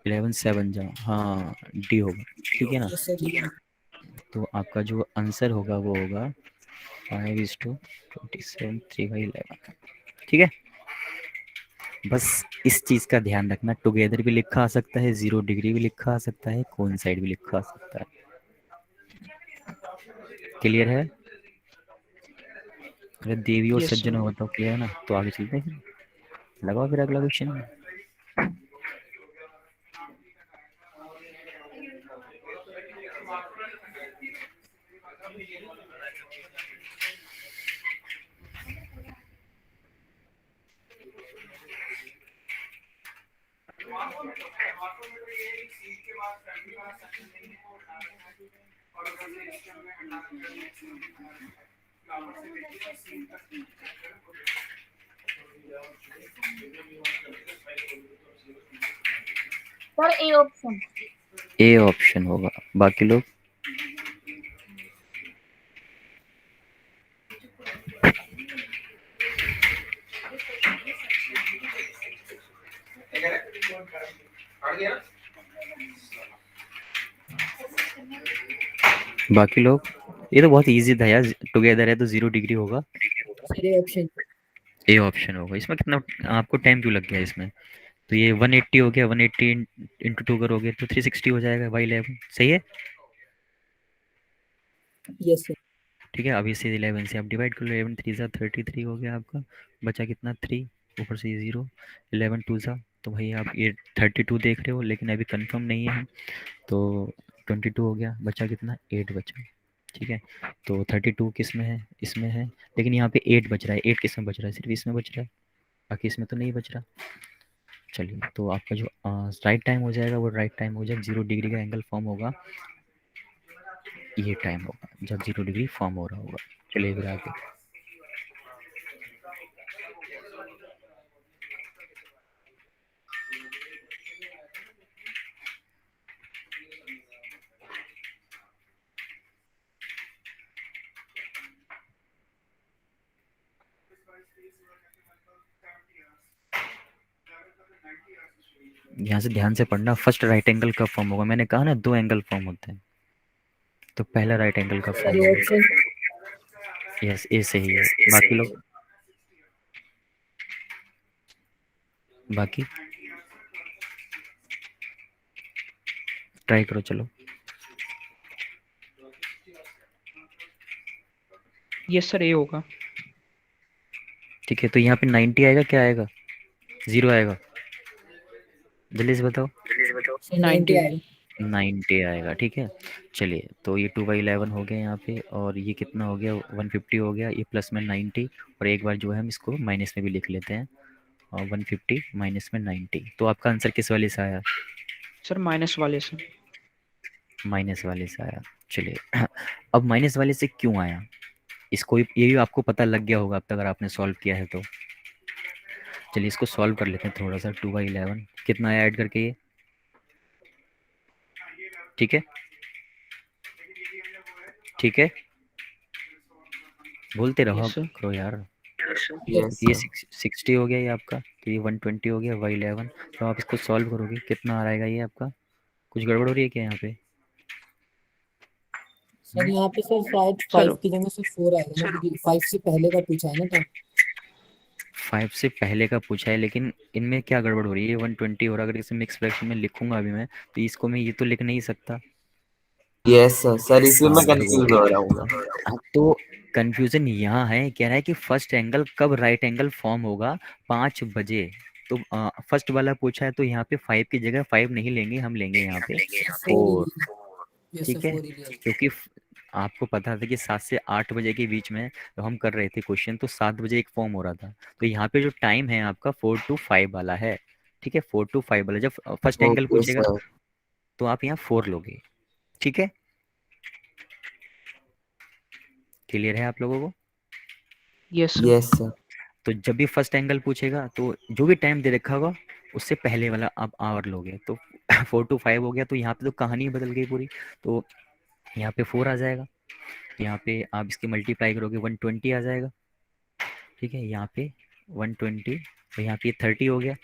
11 7 जा, हाँ डी होगा, ठीक है ना। Yes, sir, D. तो आपका जो आंसर होगा वो होगा 5:27 3/11। ठीक है, बस इस चीज़ का ध्यान रखना, टुगेदर भी लिखा आ सकता है, 0 डिग्री भी लिखा आ सकता है, कोइंसाइड भी लिखा आ सकता है। क्लियर है? अगर देवी और यस सर। सज्जनों बताओ क्लियर है ना, तो आगे चलते हैं, लगाओ फिर अगला question. Sir A option. A option होगा। बाकी लोग? बाकी लोग? ये तो बहुत इजी था यार, टुगेदर है तो 0 डिग्री होगा। Sir A option. A option होगा। इसमें कितना आपको टाइम क्यों लग गया इसमें? तो ये 180 हो गया, 180 इंटू 2 करोगे तो 360 हो जाएगा बाई 11। सही है? Yes sir. ठीक है, अभी से 11 से आप डिवाइड कर लो। 11 3 ज़ा 33 हो गया आपका। बचा कितना? 3, ऊपर से 0, 11 2 ज़ा, तो भाई आप ये 32 देख रहे हो, लेकिन अभी कंफर्म नहीं है हम, तो 22 हो गया। बचा कितना? 8 बचा। ठीक है, तो 32 किस में है? इसमें है, लेकिन यहाँ पे 8 बच रहा है। 8 किस में बच रहा है? सिर्फ इसमें बच रहा है, बाकी इसमें तो नहीं बच रहा। चलिए, तो आपका जो राइट टाइम हो जाएगा वो राइट टाइम हो जाएगा, 0 डिग्री का एंगल फॉर्म होगा, ये टाइम होगा जब 0 डिग्री फॉर्म हो रहा होगा। चलिए फिर आगे। यहाँ से ध्यान से पढ़ना, फर्स्ट राइट एंगल कब फॉर्म होगा? मैंने कहा ना 2 एंगल फॉर्म होते हैं, तो पहला राइट एंगल कब सर फॉर्म ए होगा? ऑप्शन। यस, ए सही है। बाकी लोग? बाकी ट्राई करो, चलो। यस सर, ए होगा। ठीक है, तो यहाँ पे 90 आएगा, क्या आएगा? 0 आएगा? जल्दी से बताओ। सर 90 आएगा। 90 आएगा। ठीक है, चलिए, तो ये 2/11 हो गया यहाँ पे, और ये कितना हो गया? 150 हो गया। ये प्लस में 90, और एक बार जो है हम इसको माइनस में भी लिख लेते हैं, और 150 माइनस में 90। तो आपका आंसर किस वाले से आया? सर माइनस वाले से। माइनस वाले से आया। चलिए अब माइनस वाले से क्यों आया, इसको ये भी आपको पता लग गया होगा अब तक, अगर आपने सॉल्व किया है तो। चलिए इसको सॉल्व कर लेते हैं थोड़ा सा। 2/11 कितना आया ऐड करके ये? ठीक है, ठीक है, बोलते रहो यस सर। करो यार। यस ये सर 60 हो गया ये आपका, तो ये 120 हो गया बाई 11। तो आप इसको सॉल्व करोगे, कितना आ रहेगा ये आपका? कुछ गड़बड़ हो रही है क्या यहाँ पे? सर यहाँ पे सर शायद सर 5 की जगह से 4 आएगा ना, क्योंकि 5 से पहले का पूछा है ना तो। 5 से पहले का पूछा है, लेकिन इनमें क्या गड़बड़ हो रही है? 120 हो रहा है। अगर इसे मिक्स फ्रैक्शन में लिखूंगा अभी मैं, तो इसको मैं ये तो लिख नहीं सकता। यस सर सर इसी में हाँ, कंफ्यूज हो रहा हूँ मैं। तो कंफ्यूजन यहाँ है, कह रहा है कि फर्स्ट एंगल कब राइट एंगल फॉर्म होगा? 5 बजे। तो फर्स्ट वाला पूछा है, तो यहाँ पे 5 की जगह 5 नहीं लेंगे, हम लेंगे यहाँ पे 4। यस सर ठीक है, 4 ही लिया। क्योंकि आपको पता था कि 7 से 8 बजे के बीच में तो हम कर रहे थे क्वेश्चन, तो 7 बजे एक फॉर्म हो रहा था। तो यहाँ पे जो टाइम है आपका 4 to 5 वाला है। ठीक है, 4 to 5 वाला। जब फर्स्ट एंगल ओके पूछेगा सर तो आप यहाँ 4 लोगे। ठीक है, क्लियर है आप लोगों को? Yes sir. यस सर तो जब भी फर्स्ट एंगल पूछेगा, तो जो भी टाइम दे रखा होगा उससे पहले वाला आप आवर लोगे। तो 4 to 5 हो गया, तो यहाँ पे तो कहानी बदल गई पूरी। तो यहाँ पे 4 आ जाएगा, यहाँ पे आप इसकी मल्टीप्लाई करोगे 120 आ जाएगा। ठीक है, यहाँ पे 120, और यहाँ पे 30 हो गया।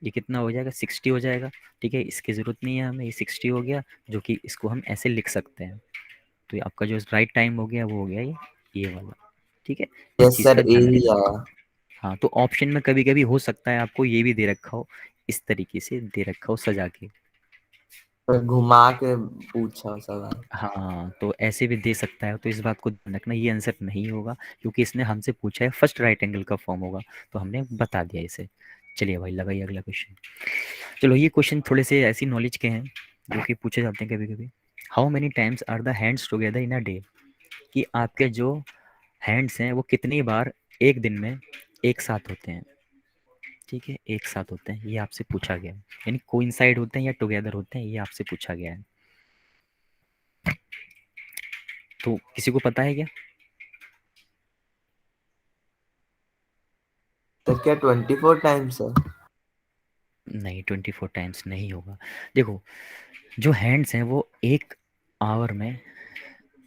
ये कितना हो जाएगा? 60 हो जाएगा। ठीक है, इसकी ज़रूरत नहीं है हमें, ये 60 हो गया, जो कि इसको हम ऐसे लिख सकते हैं। तो ये आपका जो राइट टाइम हो गया वो हो गया ये वाला। ठीक है, इस यस चीज़ सर का ए ध्यान ही देना। आया। हाँ, तो ऑप्शन में कभी कभी हो सकता है आपको ये भी दे रखा हो, इस तरीके से दे रखा हो सजा के। पर घुमा के पूछा सवाल। हाँ, तो ऐसे भी दे सकता है, तो इस बात को ध्यान रखना, ये आंसर नहीं होगा, क्योंकि इसने हमसे पूछा है फर्स्ट राइट एंगल का फॉर्म होगा, तो हमने बता दिया इसे। चलिए भाई, लगाइए अगला क्वेश्चन। चलो, ये क्वेश्चन थोड़े से ऐसी नॉलेज के हैं जो कि पूछे जाते हैं कभी कभी। How many times are the hands together in a day? कि आपके जो हैंड्स हैं वो कितनी बार एक दिन में एक साथ होते हैं? ठीक है, एक साथ होते हैं, ये आपसे पूछा गया है। यानी कोइंसाइड होते हैं या टुगेदर होते हैं, ये आपसे पूछा गया है। तो किसी को पता है क्या? सर क्या 24 टाइम्स है? नहीं 24 टाइम्स नहीं होगा। देखो जो हैंड्स हैं वो एक आवर में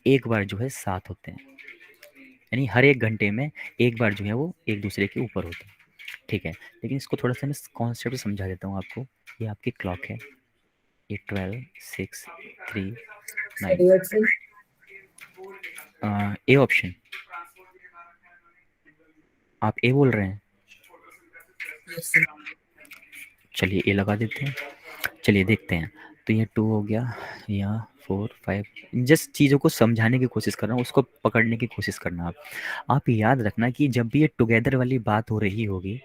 एक बार जो है 7 होते हैं, यानी हर 1 घंटे में एक बार जो है वो एक दूसरे के ऊपर होते हैं, ठीक है। लेकिन इसको थोड़ा सा मैं कॉन्सेप्ट समझा देता हूँ आपको। ये आपकी क्लॉक है, ये 12 6 3 sir 9। A option. A option, आप ए बोल रहे हैं? Yes sir. चलिए ए लगा देते हैं, चलिए देखते हैं। तो ये 2 हो गया, यहाँ 4 5। जस्ट चीज़ों को समझाने की कोशिश कर रहा हूँ, उसको पकड़ने की कोशिश करना। आप याद रखना कि जब भी ये टुगेदर वाली बात हो रही होगी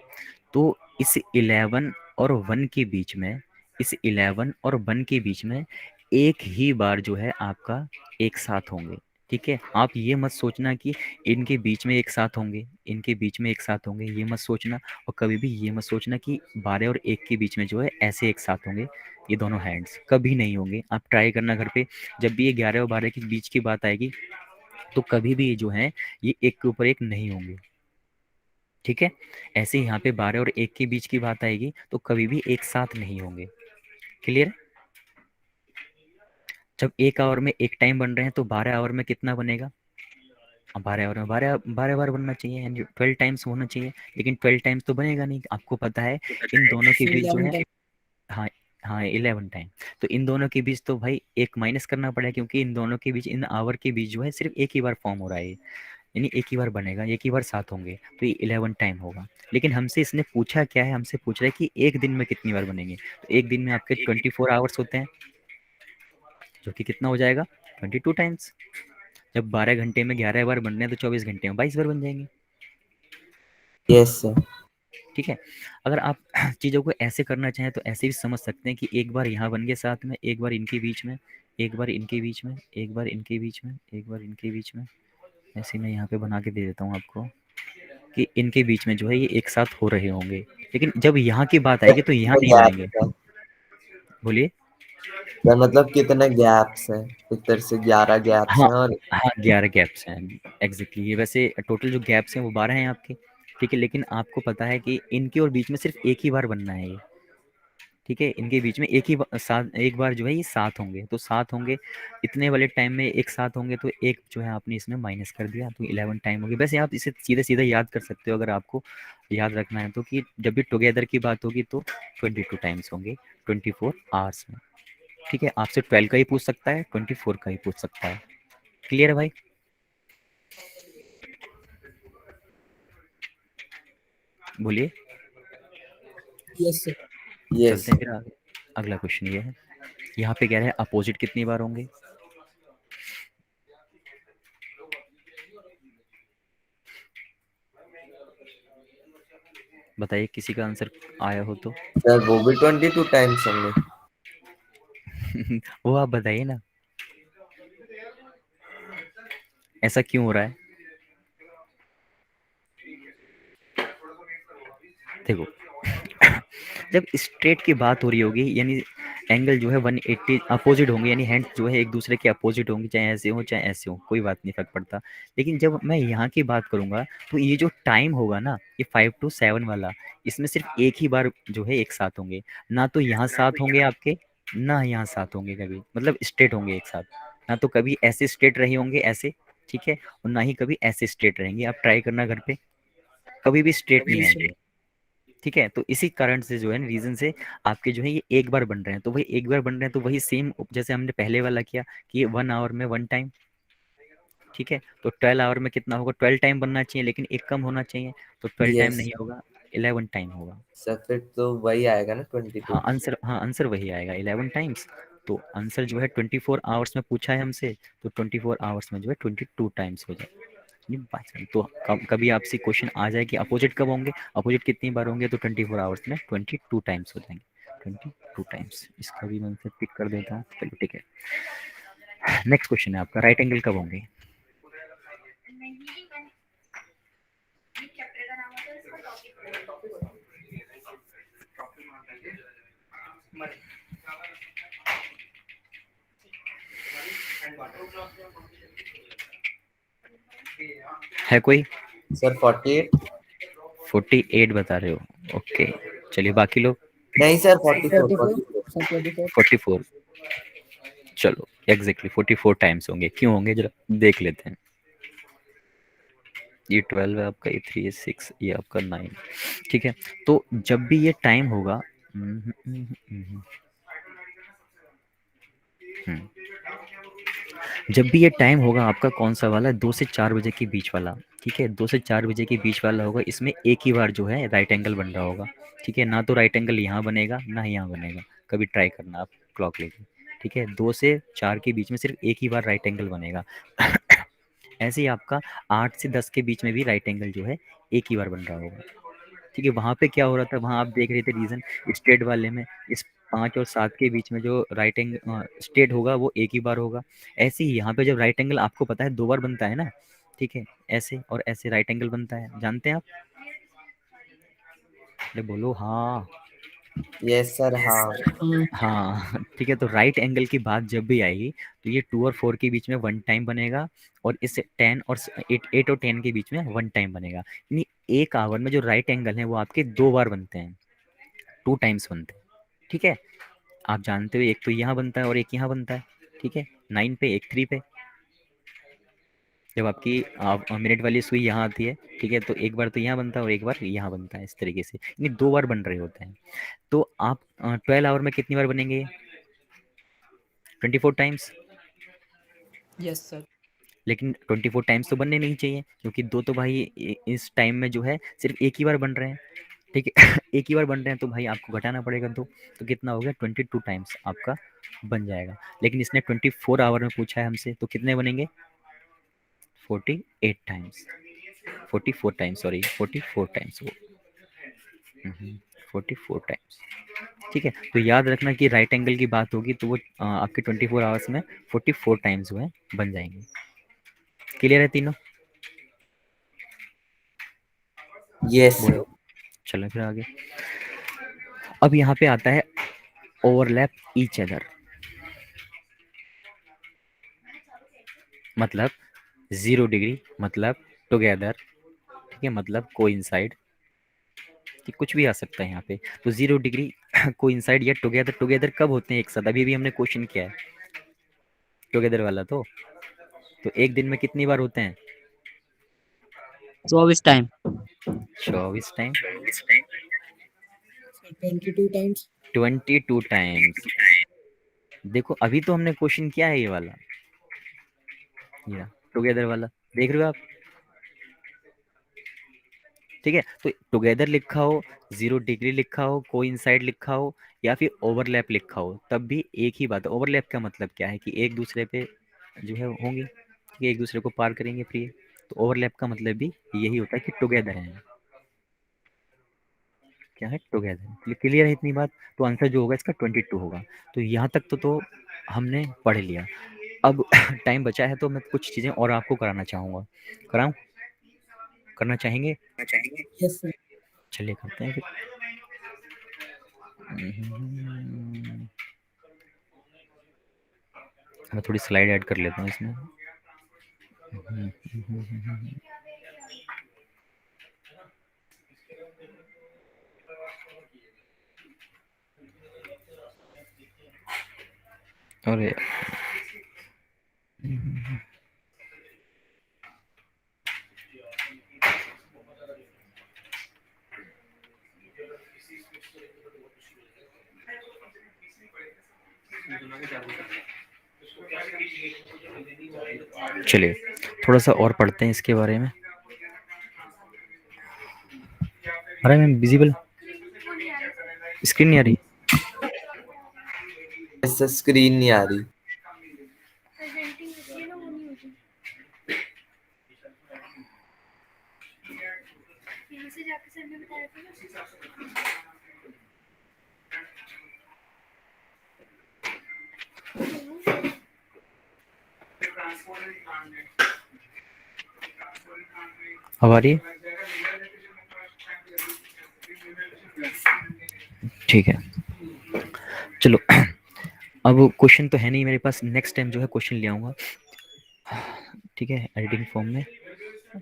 तो इस 11 और 1 के बीच में, इस 11 और 1 के बीच में एक ही बार जो है आपका एक साथ होंगे, ठीक है। आप ये मत सोचना कि इनके बीच में एक साथ होंगे, इनके बीच में एक साथ होंगे, ये मत सोचना। और कभी भी ये मत सोचना कि 12 और 1 के बीच में जो है ऐसे एक साथ होंगे। ये दोनों हैंड्स कभी नहीं होंगे। आप ट्राई करना घर पे, जब भी ये 11 और 12 के बीच की बात आएगी तो कभी भी जो है ये एक के ऊपर एक नहीं होंगे, ठीक है। ऐसे ही यहाँ पे 12 और 1 के बीच की बात आएगी तो कभी भी एक साथ नहीं होंगे। क्लियर? जब 1 आवर में एक टाइम बन रहे हैं तो 12 आवर में कितना बनेगा? 12 आवर में 12 12 बार बनना चाहिए, यानी 12 टाइम्स होना चाहिए। लेकिन 12 टाइम्स तो बनेगा नहीं, आपको पता है इन दोनों के बीच जो है, 11 टाइम। हाँ हाँ 11 टाइम। तो इन दोनों के बीच तो भाई एक माइनस करना पड़ेगा, क्योंकि इन दोनों के बीच, इन आवर के बीच जो है सिर्फ एक ही बार फॉर्म हो रहा है, यानी एक ही बार बनेगा, एक ही बार साथ होंगे, तो ये 11 टाइम होगा। लेकिन हमसे इसने पूछा क्या है, हमसे पूछ रहा है कि एक दिन में कितनी बार बनेंगे। तो एक दिन में आपके 24 आवर्स होते हैं, जो कि कितना हो जाएगा 22 टाइम्स। जब 12 घंटे में 11 बार बन रहे हैं तो 24 घंटे में 22 बार बन जाएंगे, यस सर। ठीक है। अगर आप चीज़ों को ऐसे करना चाहें तो ऐसे भी समझ सकते हैं कि एक बार यहाँ बन गए साथ में, एक बार इनके बीच में, एक बार इनके बीच में, एक बार इनके बीच में, एक बार इनके बीच में। ऐसे मैं यहाँ पे बना के दे देता हूँ आपको कि इनके बीच में जो है ये एक साथ हो रहे होंगे। लेकिन जब यहाँ की बात आएगी तो यहाँ नहीं बनेंगे। बोलिए। सर मतलब कितने गैप्स हैं? एक तरह से 11 गैप्स हाँ हैं और हाँ 11 गैप्स हैं एग्जैक्टली। ये वैसे टोटल जो गैप्स हैं वो 12 हैं आपके, ठीक है। लेकिन आपको पता है कि इनके और बीच में सिर्फ एक ही बार बनना है ये, ठीक है। इनके बीच में एक ही साथ, एक बार जो है ये साथ होंगे, तो साथ होंगे इतने वाले टाइम में एक साथ होंगे, तो एक जो है आपने इसमें माइनस कर दिया तो 11 टाइम होगी। वैसे आप इसे सीधे सीधे याद कर सकते हो अगर आपको याद रखना है तो, कि जब भी टुगेदर की बात होगी तो 22 टाइम्स होंगे 24 आवर्स में, ठीक है। आपसे 12 का ही पूछ सकता है, 24 का ही पूछ सकता है। क्लियर है भाई? बोलिए। Yes sir. यस। चलते हैं फिर आगे। अगला क्वेश्चन ये है, यहाँ पे कह रहे हैं अपोजिट कितनी बार होंगे। बताइए किसी का आंसर आया हो तो। सर वो भी 22 टाइम्स होंगे। वो आप बताइए ना, ऐसा क्यों हो रहा है? देखो जब स्ट्रेट की बात हो रही होगी, यानी एंगल जो है 180 अपोजिट होंगे, यानी हैंड जो है एक दूसरे के अपोजिट होंगे, चाहे ऐसे हो चाहे ऐसे हो, कोई बात नहीं, फर्क पड़ता। लेकिन जब मैं यहाँ की बात करूँगा तो ये जो टाइम होगा ना, ये 5 to 7 वाला, इसमें सिर्फ एक ही बार जो है एक साथ होंगे। ना तो यहाँ साथ होंगे आपके, ना यहाँ साथ होंगे कभी, मतलब स्ट्रेट होंगे एक साथ। ना तो कभी ऐसे स्ट्रेट रहे होंगे ऐसे, ठीक है, और ना ही कभी ऐसे स्ट्रेट रहेंगे। आप ट्राई करना घर पे, कभी भी स्ट्रेट नहीं जी सर। आएंगे, ठीक है। तो इसी कारण से जो है रीजन से आपके जो है ये एक बार बन रहे हैं, तो वही एक बार बन रहे हैं तो वही सेम जैसे हमने पहले वाला किया कि ये 1 आवर में 1 टाइम, ठीक है। तो 12 आवर में कितना होगा, 12 टाइम बनना चाहिए, लेकिन एक कम होना चाहिए, तो 12 टाइम यस नहीं होगा, 11 टाइम होगा। सर, फिर तो वही आएगा ना 22। हाँ आंसर वही आएगा 11 टाइम्स। तो आंसर जो है 24 आवर्स में पूछा है हमसे, तो 24 आवर्स में जो है 22 टाइम्स हो जाए। ये बात है। तो कभी आपसे क्वेश्चन आ जाए कि अपोजिट कब होंगे, अपोजिट कितनी बार होंगे, तो 24 आवर्स में 22 टाइम्स हो जाएंगे, 22 टाइम्स। इसका भी मैं फिर टिक कर देता हूँ, चलो ठीक है। नेक्स्ट क्वेश्चन है आपका, राइट एंगल कब होंगे। है कोई? सर 48। 48 बता रहे हो, ओके। चलिए बाकी लोग नहीं सर 44 सर 44 44। चलो एग्जैक्टली 44 टाइम्स होंगे, क्यों होंगे जरा देख लेते हैं। ये 12 है आपका, ये 3 है 6, ये आपका 9। ठीक है, तो जब भी ये टाइम होगा जब भी ये टाइम होगा आपका कौन सा वाला, 2 से 4 बजे के बीच वाला। ठीक है, 2 से 4 बजे के बीच वाला होगा, इसमें एक ही बार जो है राइट एंगल बन रहा होगा। ठीक है, ना तो राइट एंगल यहाँ बनेगा ना यहाँ बनेगा, कभी ट्राई करना आप क्लॉक लेके। ठीक है, 2 से 4 के बीच में सिर्फ एक ही बार राइट एंगल बनेगा। ऐसे ही आपका 8 से 10 के बीच में भी राइट एंगल जो है एक ही बार बन रहा होगा। ठीक है, वहाँ पे क्या हो रहा था, वहाँ आप देख रहे थे रीजन स्ट्रेट वाले में, इस 5 और 7 के बीच में जो राइट एंगल स्ट्रेट होगा वो एक ही बार होगा। ऐसे ही यहाँ पे जब राइट एंगल आपको पता है 2 बार बनता है ना। ठीक है, ऐसे और ऐसे राइट एंगल बनता है, जानते हैं आप? अरे बोलो हाँ। यस सर हाँ। हाँ ठीक है, तो राइट एंगल की बात जब भी आएगी तो ये 2 और 4 के बीच में 1 टाइम बनेगा, और इस 10 और 8 और 10 के बीच में 1 टाइम बनेगा। यानी एक आवर में जो राइट एंगल है वो आपके 2 बार बनते हैं, 2 टाइम्स बनते हैं। ठीक है, आप जानते हो एक तो यहाँ बनता है और एक यहाँ बनता है। ठीक है, 9 पे एक 3 पे, जब आपकी मिनट वाली सुई यहाँ आती है। ठीक है, तो एक बार तो यहाँ बनता है और एक बार यहाँ बनता है, इस तरीके से यानी 2 बार बन रहे होते हैं। तो आप 12 आवर में कितनी बार बनेंगे? 24 टाइम्स। Yes sir. लेकिन 24 टाइम्स तो बनने नहीं चाहिए, क्योंकि दो तो भाई इस टाइम में जो है सिर्फ एक ही बार बन रहे हैं। ठीक है एक ही बार बन रहे हैं, तो भाई आपको घटाना पड़ेगा दो, तो कितना हो गया 22 टाइम्स आपका बन जाएगा। लेकिन इसने 24 आवर में पूछा है हमसे, तो कितने बनेंगे? 48 टाइम्स, 44 टाइम्स, सॉरी 44 टाइम्स वो 44 टाइम्स। ठीक है, तो याद रखना कि राइट एंगल की बात होगी तो वो आपके 24 आवर्स में 44 टाइम्स जो है बन जाएंगे। क्लियर है तीनों? यस बोलो, चलो फिर आगे। अब यहाँ पे आता है ओवरलैप ईच अदर, मतलब 0 डिग्री मतलब टुगेदर। ठीक है, मतलब कोइंसाइड, कि कुछ भी आ सकता है यहाँ पे। तो 0 डिग्री कोइंसाइड या टुगेदर, टुगेदर कब होते हैं एक साथ? अभी भी हमने क्वेश्चन किया है टुगेदर वाला। तो एक दिन में कितनी बार होते हैं? 24 टाइम। 24 time, 22 times. 22 टाइम्स। देखो अभी तो हमने क्वेश्चन किया है ये वाला, ये टुगेदर वाला, देख रहे हो आप? ठीक है, तो टुगेदर लिखा हो, 0 डिग्री लिखा हो, कोइंसाइड लिखा हो, या फिर ओवरलैप लिखा हो, तब भी एक ही बात है। ओवरलैप का मतलब क्या है कि एक दूसरे पे जो है होंगे, ठीक है, एक दूसरे को पार करेंगे फ्री। तो ओवरलैप का मतलब भी यही होता है कि टुगेदर है। क्या है? टुगेदर। क्लियर है इतनी बात? तो आंसर जो होगा इसका 22 होगा। तो यहाँ तक तो हमने पढ़ लिया। अब टाइम बचा है तो मैं कुछ चीज़ें और आपको कराना चाहूँगा। कराऊँ? करना चाहेंगे? Yes sir. चलिए करते हैं फिर। मैं थोड़ी स्लाइड ऐड कर लेता हूँ इसमें। अरे चलिए थोड़ा सा और पढ़ते हैं इसके बारे में। अरे मैम विजिबल स्क्रीन नहीं आ रही? यस स्क्रीन नहीं आ रही। अब आ रही है? ठीक है, चलो अब क्वेश्चन तो है नहीं मेरे पास, नेक्स्ट टाइम जो है क्वेश्चन ले आऊँगा। ठीक है, एडिटिंग फॉर्म में।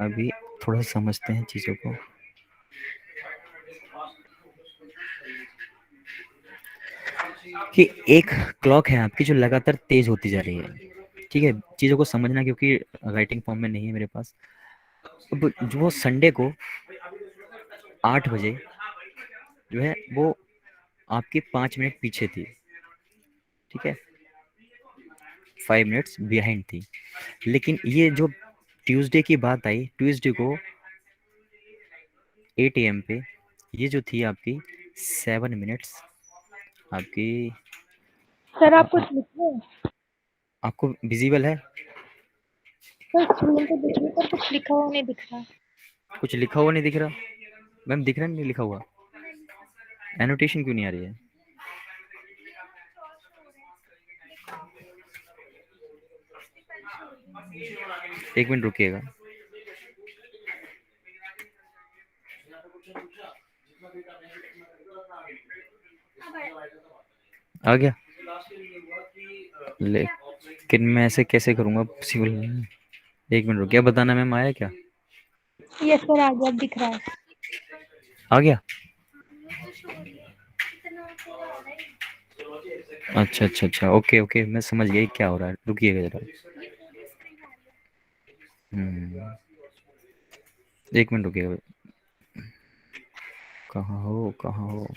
अभी थोड़ा समझते हैं चीज़ों को। कि एक क्लॉक है आपकी जो लगातार तेज होती जा रही है। ठीक है, चीज़ों को समझना, क्योंकि राइटिंग फॉर्म में नहीं है मेरे पास। अब जो वो संडे को 8 बजे जो है वो आपकी 5 मिनट पीछे थी। ठीक है, 5 मिनट्स बिहाइंड थी। लेकिन ये जो ट्यूसडे की बात आई, ट्यूसडे को 8 AM पे ये जो थी आपकी 7 मिनट्स आपकी सर आप कुछ लिख रहे हैं? आपको विजिबल है? सर स्क्रीन पे दिख रही है पर कुछ लिखा हुआ नहीं दिख रहा। कुछ लिखा हुआ नहीं दिख रहा? मैम दिख रहा नहीं लिखा हुआ? एनोटेशन क्यों नहीं आ रही है? एक मिनट रुकिएगा। आ गया, लेकिन मैं ऐसे कैसे करूँगा? पॉसिबल नहीं है। एक मिनट रुकिए, बताना मैम आया क्या? यस सर आ गया, अब दिख रहा है। आ गया? अच्छा अच्छा अच्छा, ओके ओके, मैं समझ गया क्या हो रहा है। रुकिएगा जरा, एक मिनट रुकिएगा। कहाँ हो, कहाँ हो?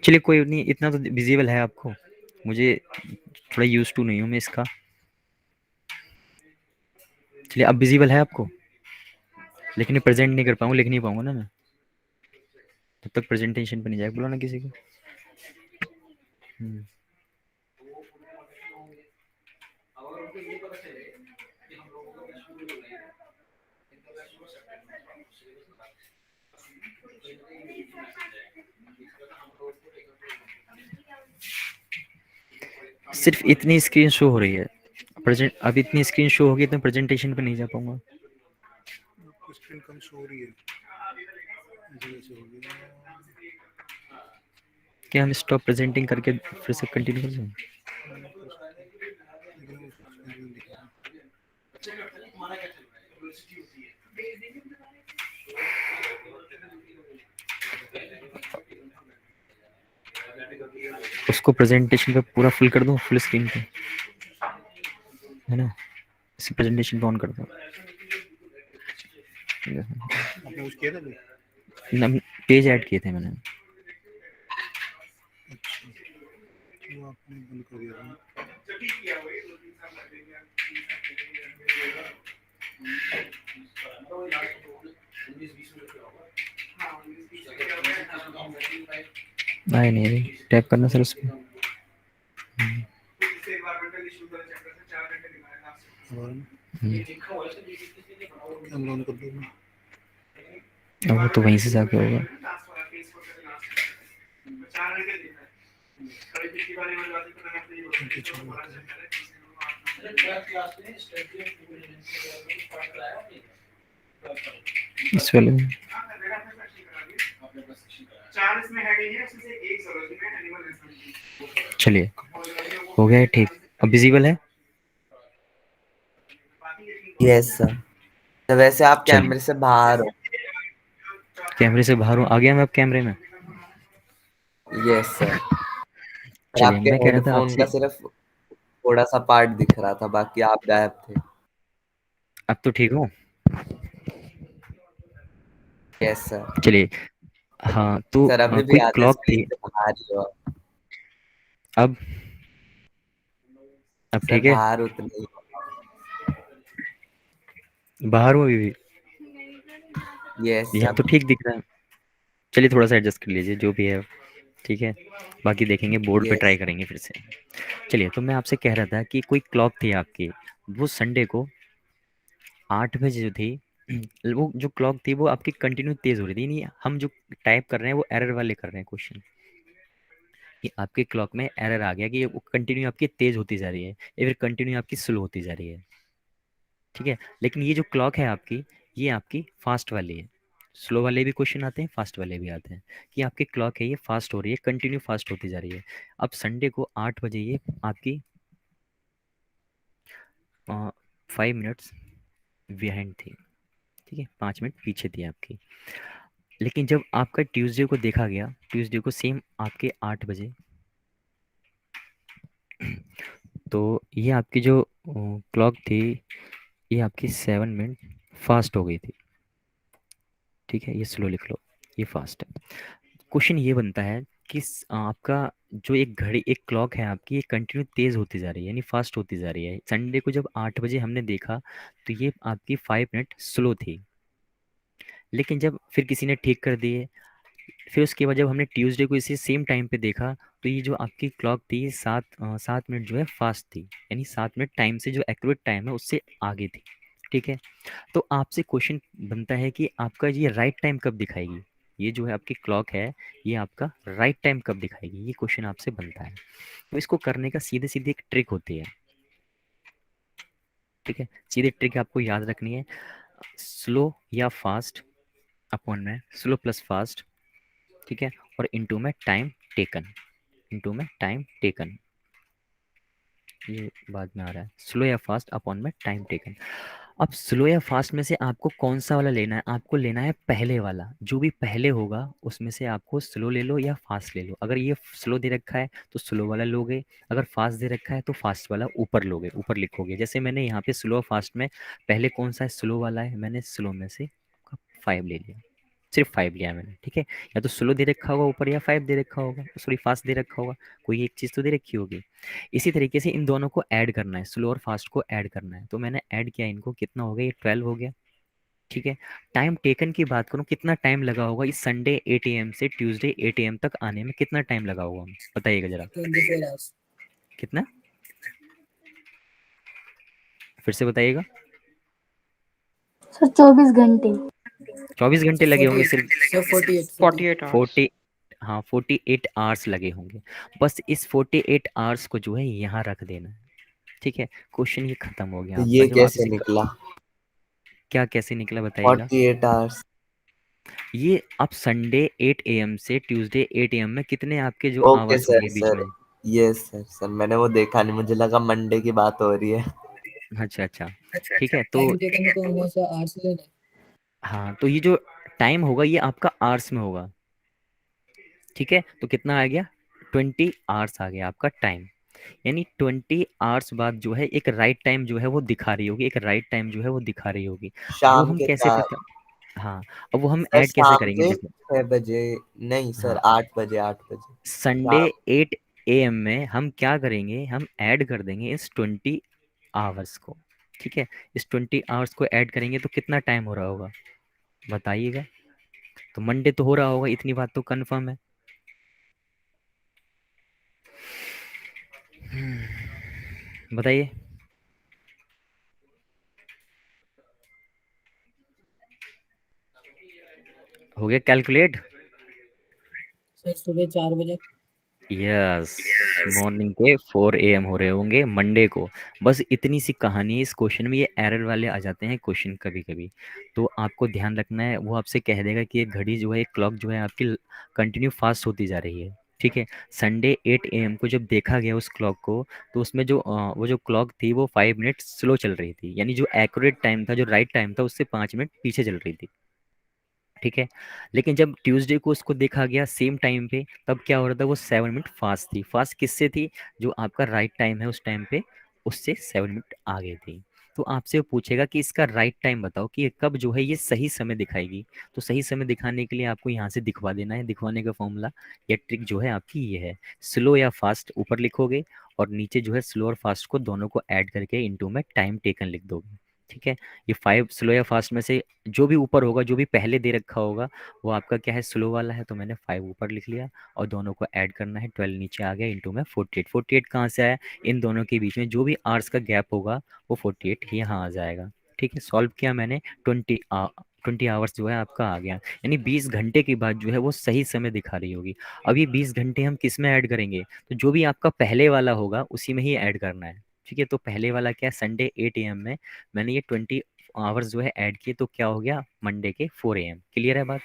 चलिए कोई नहीं, इतना तो विजिबल है आपको। मुझे थोड़ा यूज टू नहीं हूँ मैं इसका। चलिए अब विजिबल है आपको, लेकिन ये प्रेजेंट नहीं कर पाऊंगा, लिख नहीं पाऊंगा ना मैं, तब तक प्रेजेंटेशन पे नहीं जाएगा। बोलो ना किसी को। सिर्फ इतनी स्क्रीन शो हो रही है प्रेजेंट। अब इतनी स्क्रीन शो होगी तो प्रेजेंटेशन पे नहीं जा पाऊंगा। स्क्रीन कम शो हो रही है। क्या हम स्टॉप प्रेजेंटिंग करके फिर से कंटिन्यू कर सकते? उसको प्रेजेंटेशन पे पूरा फुल कर दूं, फुल स्क्रीन पे, है ना? इस प्रेजेंटेशन पे ऑन कर दूं। आपने कुछ किया था भाई? ना, पेज ऐड किए थे मैंने। अच्छा, तो आपने बंद कर दिया था। नहीं नहीं, टैप करना सर उसमें। कैमरा ऑन कर दो। अब वो तो वहीं से जाके होगा। इस वाले में चलिए हो गया है, ठीक। अब विजिबल है? Yes sir. तो वैसे आप चलिए। कैमरे से बाहर हो। कैमरे से बाहर हूँ, आ गया मैं अब कैमरे में। Yes sir. और चलिए आपके मैं कह रहा था हेडफोन आपसे, का सिर्फ थोड़ा सा पार्ट दिख रहा था, बाकी आप गायब थे। अब तो ठीक हूँ। Yes sir. चलिए, हाँ तो सर अभी भी कोई आधे क्लॉक स्क्रीन थी। से बाहर ही हो। अब सर ठीक है, बाहर उतने ही हो। बाहर हूँ अभी भी। यस यहाँ सर। तो ठीक दिख रहा है। चलिए थोड़ा सा एडजस्ट कर लीजिए जो भी है, ठीक है। बाकी देखेंगे, बोर्ड पे ट्राई यस करेंगे फिर से। चलिए, तो मैं आपसे कह रहा था कि कोई क्लॉक थी आपकी, वो संडे को 8 बजे जो थी, वो जो क्लॉक थी वो आपकी कंटिन्यू तेज हो रही थी। नहीं, हम जो टाइप कर रहे हैं वो एरर वाले कर रहे हैं क्वेश्चन। कि आपके क्लॉक में एरर आ गया कि वो कंटिन्यू आपकी तेज होती जा रही है या फिर कंटिन्यू आपकी स्लो होती जा रही है। ठीक है, लेकिन ये जो क्लॉक है आपकी, ये आपकी फास्ट वाली है, स्लो वाले भी क्वेश्चन आते हैं, फास्ट वाले भी आते हैं कि आपकी क्लॉक है ये फास्ट हो रही है, कंटिन्यू फास्ट होती जा रही है। अब संडे को 8 बजे ये आपकी 5 मिनट्स बिहाइंड थी, ठीक है, 5 मिनट पीछे थी आपकी। लेकिन जब आपका ट्यूसडे को देखा गया, ट्यूसडे को सेम आपके 8 बजे, तो ये आपकी जो क्लॉक थी ये आपकी 7 मिनट फास्ट हो गई थी, ठीक है, ये स्लो लिख लो, ये फास्ट है। क्वेश्चन ये बनता है कि आपका जो एक घड़ी, एक क्लॉक है आपकी, ये कंटिन्यू तेज होती जा रही है, यानी फास्ट होती जा रही है। संडे को जब 8 बजे हमने देखा तो ये आपकी 5 मिनट स्लो थी, लेकिन जब फिर किसी ने ठीक कर दिए, फिर उसके बाद जब हमने ट्यूसडे को इसी सेम टाइम पे देखा तो ये जो आपकी क्लॉक थी ये 7 मिनट जो है फास्ट थी, यानी 7 मिनट टाइम से जो एक्यूरेट टाइम है उससे आगे थी, ठीक है। तो आपसे क्वेश्चन बनता है कि आपका ये राइट टाइम कब दिखाएगी, ये जो है आपकी क्लॉक है ये आपका राइट टाइम कब दिखाएगी, ये क्वेश्चन आपसे बनता है। तो इसको करने का सीधे सीधे एक ट्रिक होती है, ठीक है, सीधे ट्रिक आपको याद रखनी है, स्लो या फास्ट अपॉन में स्लो प्लस फास्ट, ठीक है, और इनटू में टाइम टेकन, इनटू में टाइम टेकन, ये बाद में आ रहा है, स्लो या फास्ट अपॉन में टाइम टेकन। अब स्लो या फास्ट में से आपको कौन सा वाला लेना है, आपको लेना है पहले वाला, जो भी पहले होगा उसमें से आपको स्लो ले लो या फास्ट ले लो। अगर ये स्लो दे रखा है तो स्लो वाला लोगे, अगर फास्ट दे रखा है तो फास्ट वाला ऊपर लोगे, ऊपर लिखोगे। जैसे मैंने यहाँ पे स्लो और फास्ट में पहले कौन सा है, स्लो वाला है, मैंने स्लो में से 5 ले लिया, सिर्फ 5 लिया मैंने, ठीक है। या तो स्लो दे रखा होगा ऊपर या 5 दे रखा होगा, सॉरी फास्ट दे रखा होगा, कोई एक चीज़ तो दे रखी होगी। इसी तरीके से इन दोनों को ऐड करना है, स्लो और फास्ट को ऐड करना है। तो मैंने ऐड किया इनको, कितना हो गया, ये 12 हो गया, ठीक है। टाइम टेकन की बात करूँ, कितना टाइम लगा होगा इस संडे 8 AM से ट्यूसडे 8 AM तक आने में, कितना टाइम लगा होगा, बताइएगा जरा 24 hours। कितना, फिर से बताइएगा। सर 24 घंटे। 24 घंटे लगे होंगे सिर्फ, 48 48 hours। 40, हाँ 48 आवर्स लगे होंगे। बस इस 48 आवर्स को जो है यहाँ रख देना है, ठीक है। क्वेश्चन ये खत्म हो गया तो आपका। ये जब आप कैसे इसे निकला? क्या कैसे निकला बताइएगा। 48 आवर्स। ये आप संडे 8 AM से ट्यूसडे 8 AM में कितने आपके जो ओके आवर्स सर, होंगे बीच सर में। ये सर मैंने वो देखा नहीं, मुझे लगा मंडे की बात हो रही है। अच्छा अच्छा, ठीक है। तो टाइम टेकन को हमेशा आवर्स लेना है। हाँ, तो ये जो टाइम होगा ये आपका आवर्स में होगा, ठीक है। तो कितना आ गया, 20 आवर्स आ गया आपका टाइम, यानी 20 आवर्स बाद जो है एक राइट टाइम जो है वो दिखा रही होगी, एक राइट टाइम जो है वो दिखा रही होगी। वो शाम हम के कैसे 4, पता, हाँ, अब वो हम सर ऐड कैसे शाम करेंगे, के देखो। 6 बजे, नहीं सर हाँ, 8 बजे, 8 बजे संडे शाम। 8 AM में हम क्या करेंगे, हम ऐड कर देंगे इस 20 आवर्स को, ठीक है। इस 20 आवर्स को ऐड करेंगे तो कितना टाइम हो रहा होगा बताइएगा। तो मंडे तो हो रहा होगा, इतनी बात तो कंफर्म है। बताइए, हो गया कैलकुलेट। सर सुबह 4 बजे। यस, मॉर्निंग के 4 AM हो रहे होंगे मंडे को। बस इतनी सी कहानी है इस क्वेश्चन में। ये एरर वाले आ जाते हैं क्वेश्चन कभी कभी, तो आपको ध्यान रखना है। वो आपसे कह देगा कि एक घड़ी जो है, एक क्लॉक जो है आपकी कंटिन्यू फास्ट होती जा रही है, ठीक है। संडे 8 AM को जब देखा गया उस क्लॉक को, तो उसमें जो वो जो क्लॉक थी वो 5 मिनट स्लो चल रही थी, यानी जो एक्यूरेट टाइम था, जो राइट टाइम था, उससे 5 मिनट पीछे चल रही थी, ठीक है। लेकिन जब ट्यूसडे को उसको देखा गया सेम टाइम पे, तब क्या हो रहा था, वो 7 मिनट फास्ट थी। फास्ट किससे थी, जो आपका राइट टाइम है उस टाइम पे, उससे 7 मिनट आगे थी। तो आपसे वो पूछेगा कि इसका राइट टाइम बताओ कि ये कब जो है ये सही समय दिखाएगी। तो सही समय दिखाने के लिए आपको यहाँ से दिखवा देना है। दिखवाने का फॉर्मूला या ट्रिक जो है आपकी ये है, स्लो या फास्ट ऊपर लिखोगे और नीचे जो है स्लो और फास्ट को दोनों को ऐड करके इनटू में टाइम टेकन लिख दोगे, ठीक है। ये 5 स्लो या फास्ट में से जो भी ऊपर होगा, जो भी पहले दे रखा होगा, वो आपका क्या है, स्लो वाला है, तो मैंने 5 ऊपर लिख लिया और दोनों को ऐड करना है। 12 नीचे आ गया इंटू में 48। 48 कहाँ से आया, इन दोनों के बीच में जो भी आवर्स का गैप होगा वो 48 यहाँ आ जाएगा, ठीक है। सॉल्व किया मैंने, 20 आवर्स जो है आपका आ गया, यानी 20 घंटे के बाद जो है वो सही समय दिखा रही होगी। अब ये 20 घंटे हम किस में ऐड करेंगे, तो जो भी आपका पहले वाला होगा उसी में ही ऐड करना है, ठीक है। तो पहले वाला क्या है, संडे 8 AM में मैंने ये 20 आवर्स जो है ऐड किए तो क्या हो गया मंडे के 4 AM। क्लियर है बात?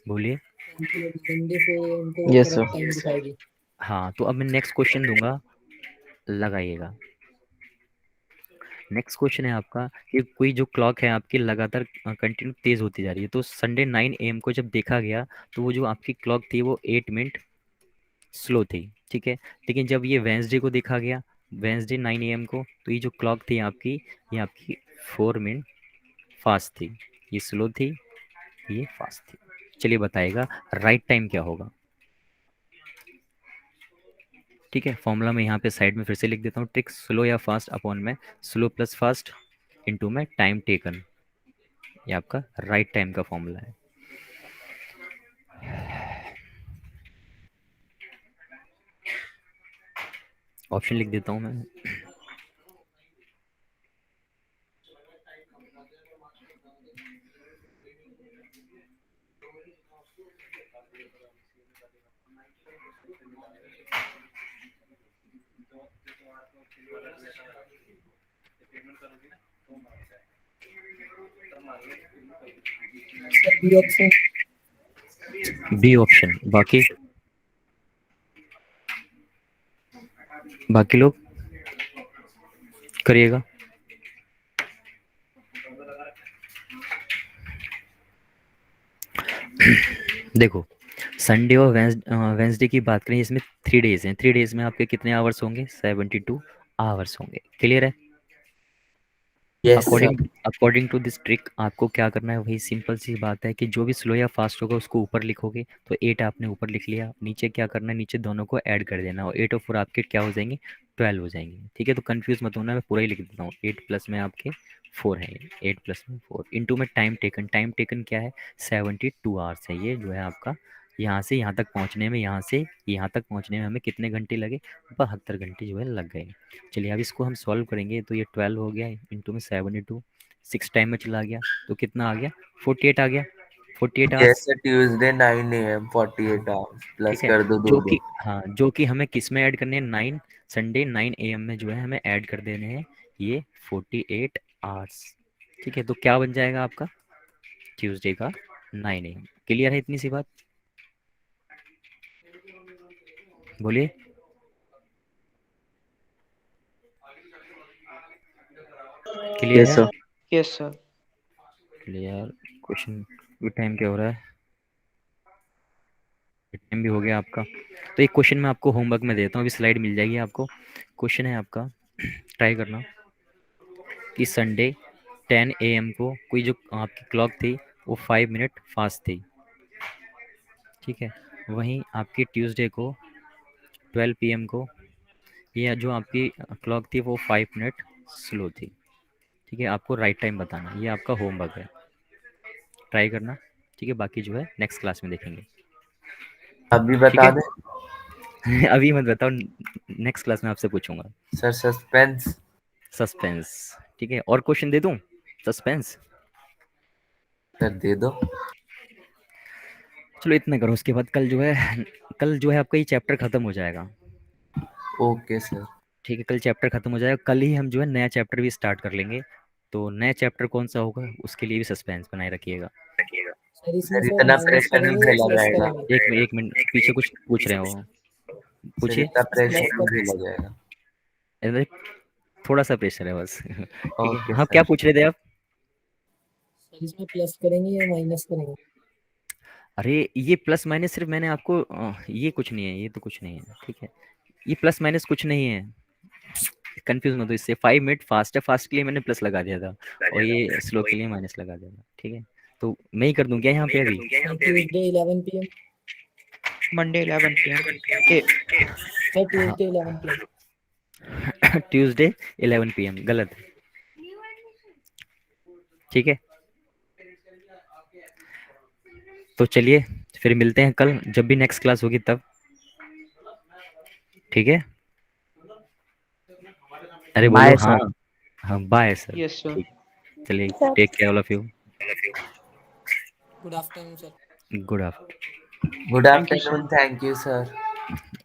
बोलिए। मंडे से उनको Yes, करेक्ट sir. टाइम दिखाएगी। हाँ, तो अब मैं नेक्स्ट क्वेश्चन दूंगा, लगाइएगा। नेक्स्ट क्वेश्चन है आपका कि कोई जो क्लॉक है आपकी लगातार कंटिन्यू तेज़ होती जा रही है, तो संडे 9 AM को जब देखा गया तो वो जो आपकी क्लॉक थी वो 8 मिनट स्लो थी, ठीक है। लेकिन जब ये वेंसडे को देखा गया, वेंसडे 9 AM को, तो ये जो क्लॉक थी आपकी, ये आपकी 4 मिनट फास्ट थी। ये स्लो थी, ये फास्ट थी। चलिए बताइएगा राइट टाइम क्या होगा। ठीक है, फॉर्मूला मैं यहाँ पे साइड में फिर से लिख देता हूँ, ट्रिक स्लो या फास्ट अपॉन में स्लो प्लस फास्ट इनटू में टाइम टेकन, ये आपका राइट टाइम का फॉर्मूला है। ऑप्शन लिख देता हूँ मैं। Sir B option. B option. बाकी लोग करिएगा। देखो, संडे और वेंसडे की बात करें, इसमें 3 डेज हैं। 3 डेज में आपके कितने आवर्स होंगे? 72 आवर्स होंगे। क्लियर है? Yes sir. According to this trick आपको क्या करना है, वही सिंपल सी बात है कि जो भी स्लो या फास्ट होगा उसको ऊपर लिखोगे, तो 8 आपने ऊपर लिख लिया, नीचे क्या करना है, नीचे दोनों को ऐड कर देना, और 8 और 4 आपके क्या हो जाएंगे? 12 हो जाएंगे। ठीक है, तो कंफ्यूज मत होना, मैं पूरा ही लिख देता हूँ। 8 प्लस में आपके 4 है, 8 प्लस में 4 इंटू में टाइम टेकन। टाइम टेकन क्या है? 72 आवर्स है। ये जो है आपका यहाँ से यहाँ तक पहुँचने में, यहाँ से यहाँ तक पहुँचने में हमें कितने घंटे लगे? 72 घंटे जो है लग गए। चलिए अब इसको हम सॉल्व करेंगे, तो ये 12 हो गया इंटू में 72, 6 टाइम में चला गया तो कितना आ गया? 48 आ गया। 48 hours. Yes sir, Tuesday 9 AM 48 hours plus ठीक है, कर दो जो 2 कि दिन। हाँ, जो कि हमें किस में ऐड करने हैं? 9 संडे 9 AM में जो है हमें ऐड कर देने हैं ये 48 आवर्स। ठीक है, तो क्या बन जाएगा आपका? ट्यूसडे का 9 AM। क्लियर है इतनी सी बात? बोलिए। क्लियर Yes, है? sir. Yes sir. Clear. Question भी टाइम क्या हो रहा है? टाइम भी हो गया आपका। तो एक क्वेश्चन मैं आपको होमवर्क में देता हूँ, अभी स्लाइड मिल जाएगी आपको। क्वेश्चन है आपका, ट्राई करना कि संडे 10 AM को कोई जो आपकी क्लॉक थी वो 5 मिनट फास्ट थी। ठीक है, वहीं आपकी ट्यूसडे को 12 PM को ये जो आपकी क्लॉक थी वो 5 मिनट स्लो थी। ठीक है, आपको राइट टाइम बताना, ये आपका होमवर्क है, ट्राई करना। ठीक है, बाकी जो है नेक्स्ट क्लास में देखेंगे। अभी ठीक बता है। दें अभी मत बताओ, नेक्स्ट क्लास में आपसे पूछूंगा। Sir, suspense. सस्पेंस। ठीक है, और क्वेश्चन दे दूं? सस्पेंस। सर दे दो। चलो इतना करो, उसके बाद कल जो है आपका ये चैप्टर खत्म हो जाएगा। Okay sir. ठीक है, कल चैप्टर खत्म हो जाएगा, कल ही हम जो है नया चैप्टर भी स्टार्ट कर लेंगे। तो नया चैप्टर कौन सा होगा उसके लिए भी सस्पेंस बनाए रखिएगा। सर इसमें सर सर इतना माइनस प्रेशर नहीं करेंगे या झेला प्लस जाएगा। करेंगे? एक मिनट, पीछे कुछ पूछ रहे हो? सर पूछिए। इतना प्लस प्रेशर नहीं कर। झेला जाएगा। अरे, थोड़ा सा प्रेशर है बस। ठीक है, ओके हाँ, क्या सर। पूछ रहे थे आप? सर इसमें प्लस करेंगे या माइनस करेंगे? अरे, ये प्लस माइनस सिर्फ मैंने आपको ये कुछ नहीं है, ये तो कुछ नहीं है। ठीक है, ये प्लस माइनस कुछ नहीं है, कंफ्यूज मत हो इससे। 5 मिनट फास्ट है, फास्ट के लिए मैंने प्लस लगा दिया था, और ये स्लो के लिए माइनस लगा दिया था। ठीक है, तो मैं ही कर दूं क्या यहाँ पे अभी? Sir Tuesday 11 PM। Monday 11 PM। Sir Tuesday 11 PM। Tuesday 11 PM गलत है। ठीक है, तो चलिए फिर मिलते हैं कल जब भी नेक्स्ट क्लास होगी तब। ठीक है, अरे बोलो। बाय हाँ सर। हाँ, बाय सर। Yes sir. ठीक, चलिए, sir take care all of you. Good afternoon sir. Good afternoon. Good Thank you, sir. Afternoon, thank you sir.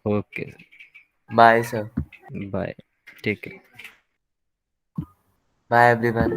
Okay, bye sir. Bye. Take care. Bye everyone.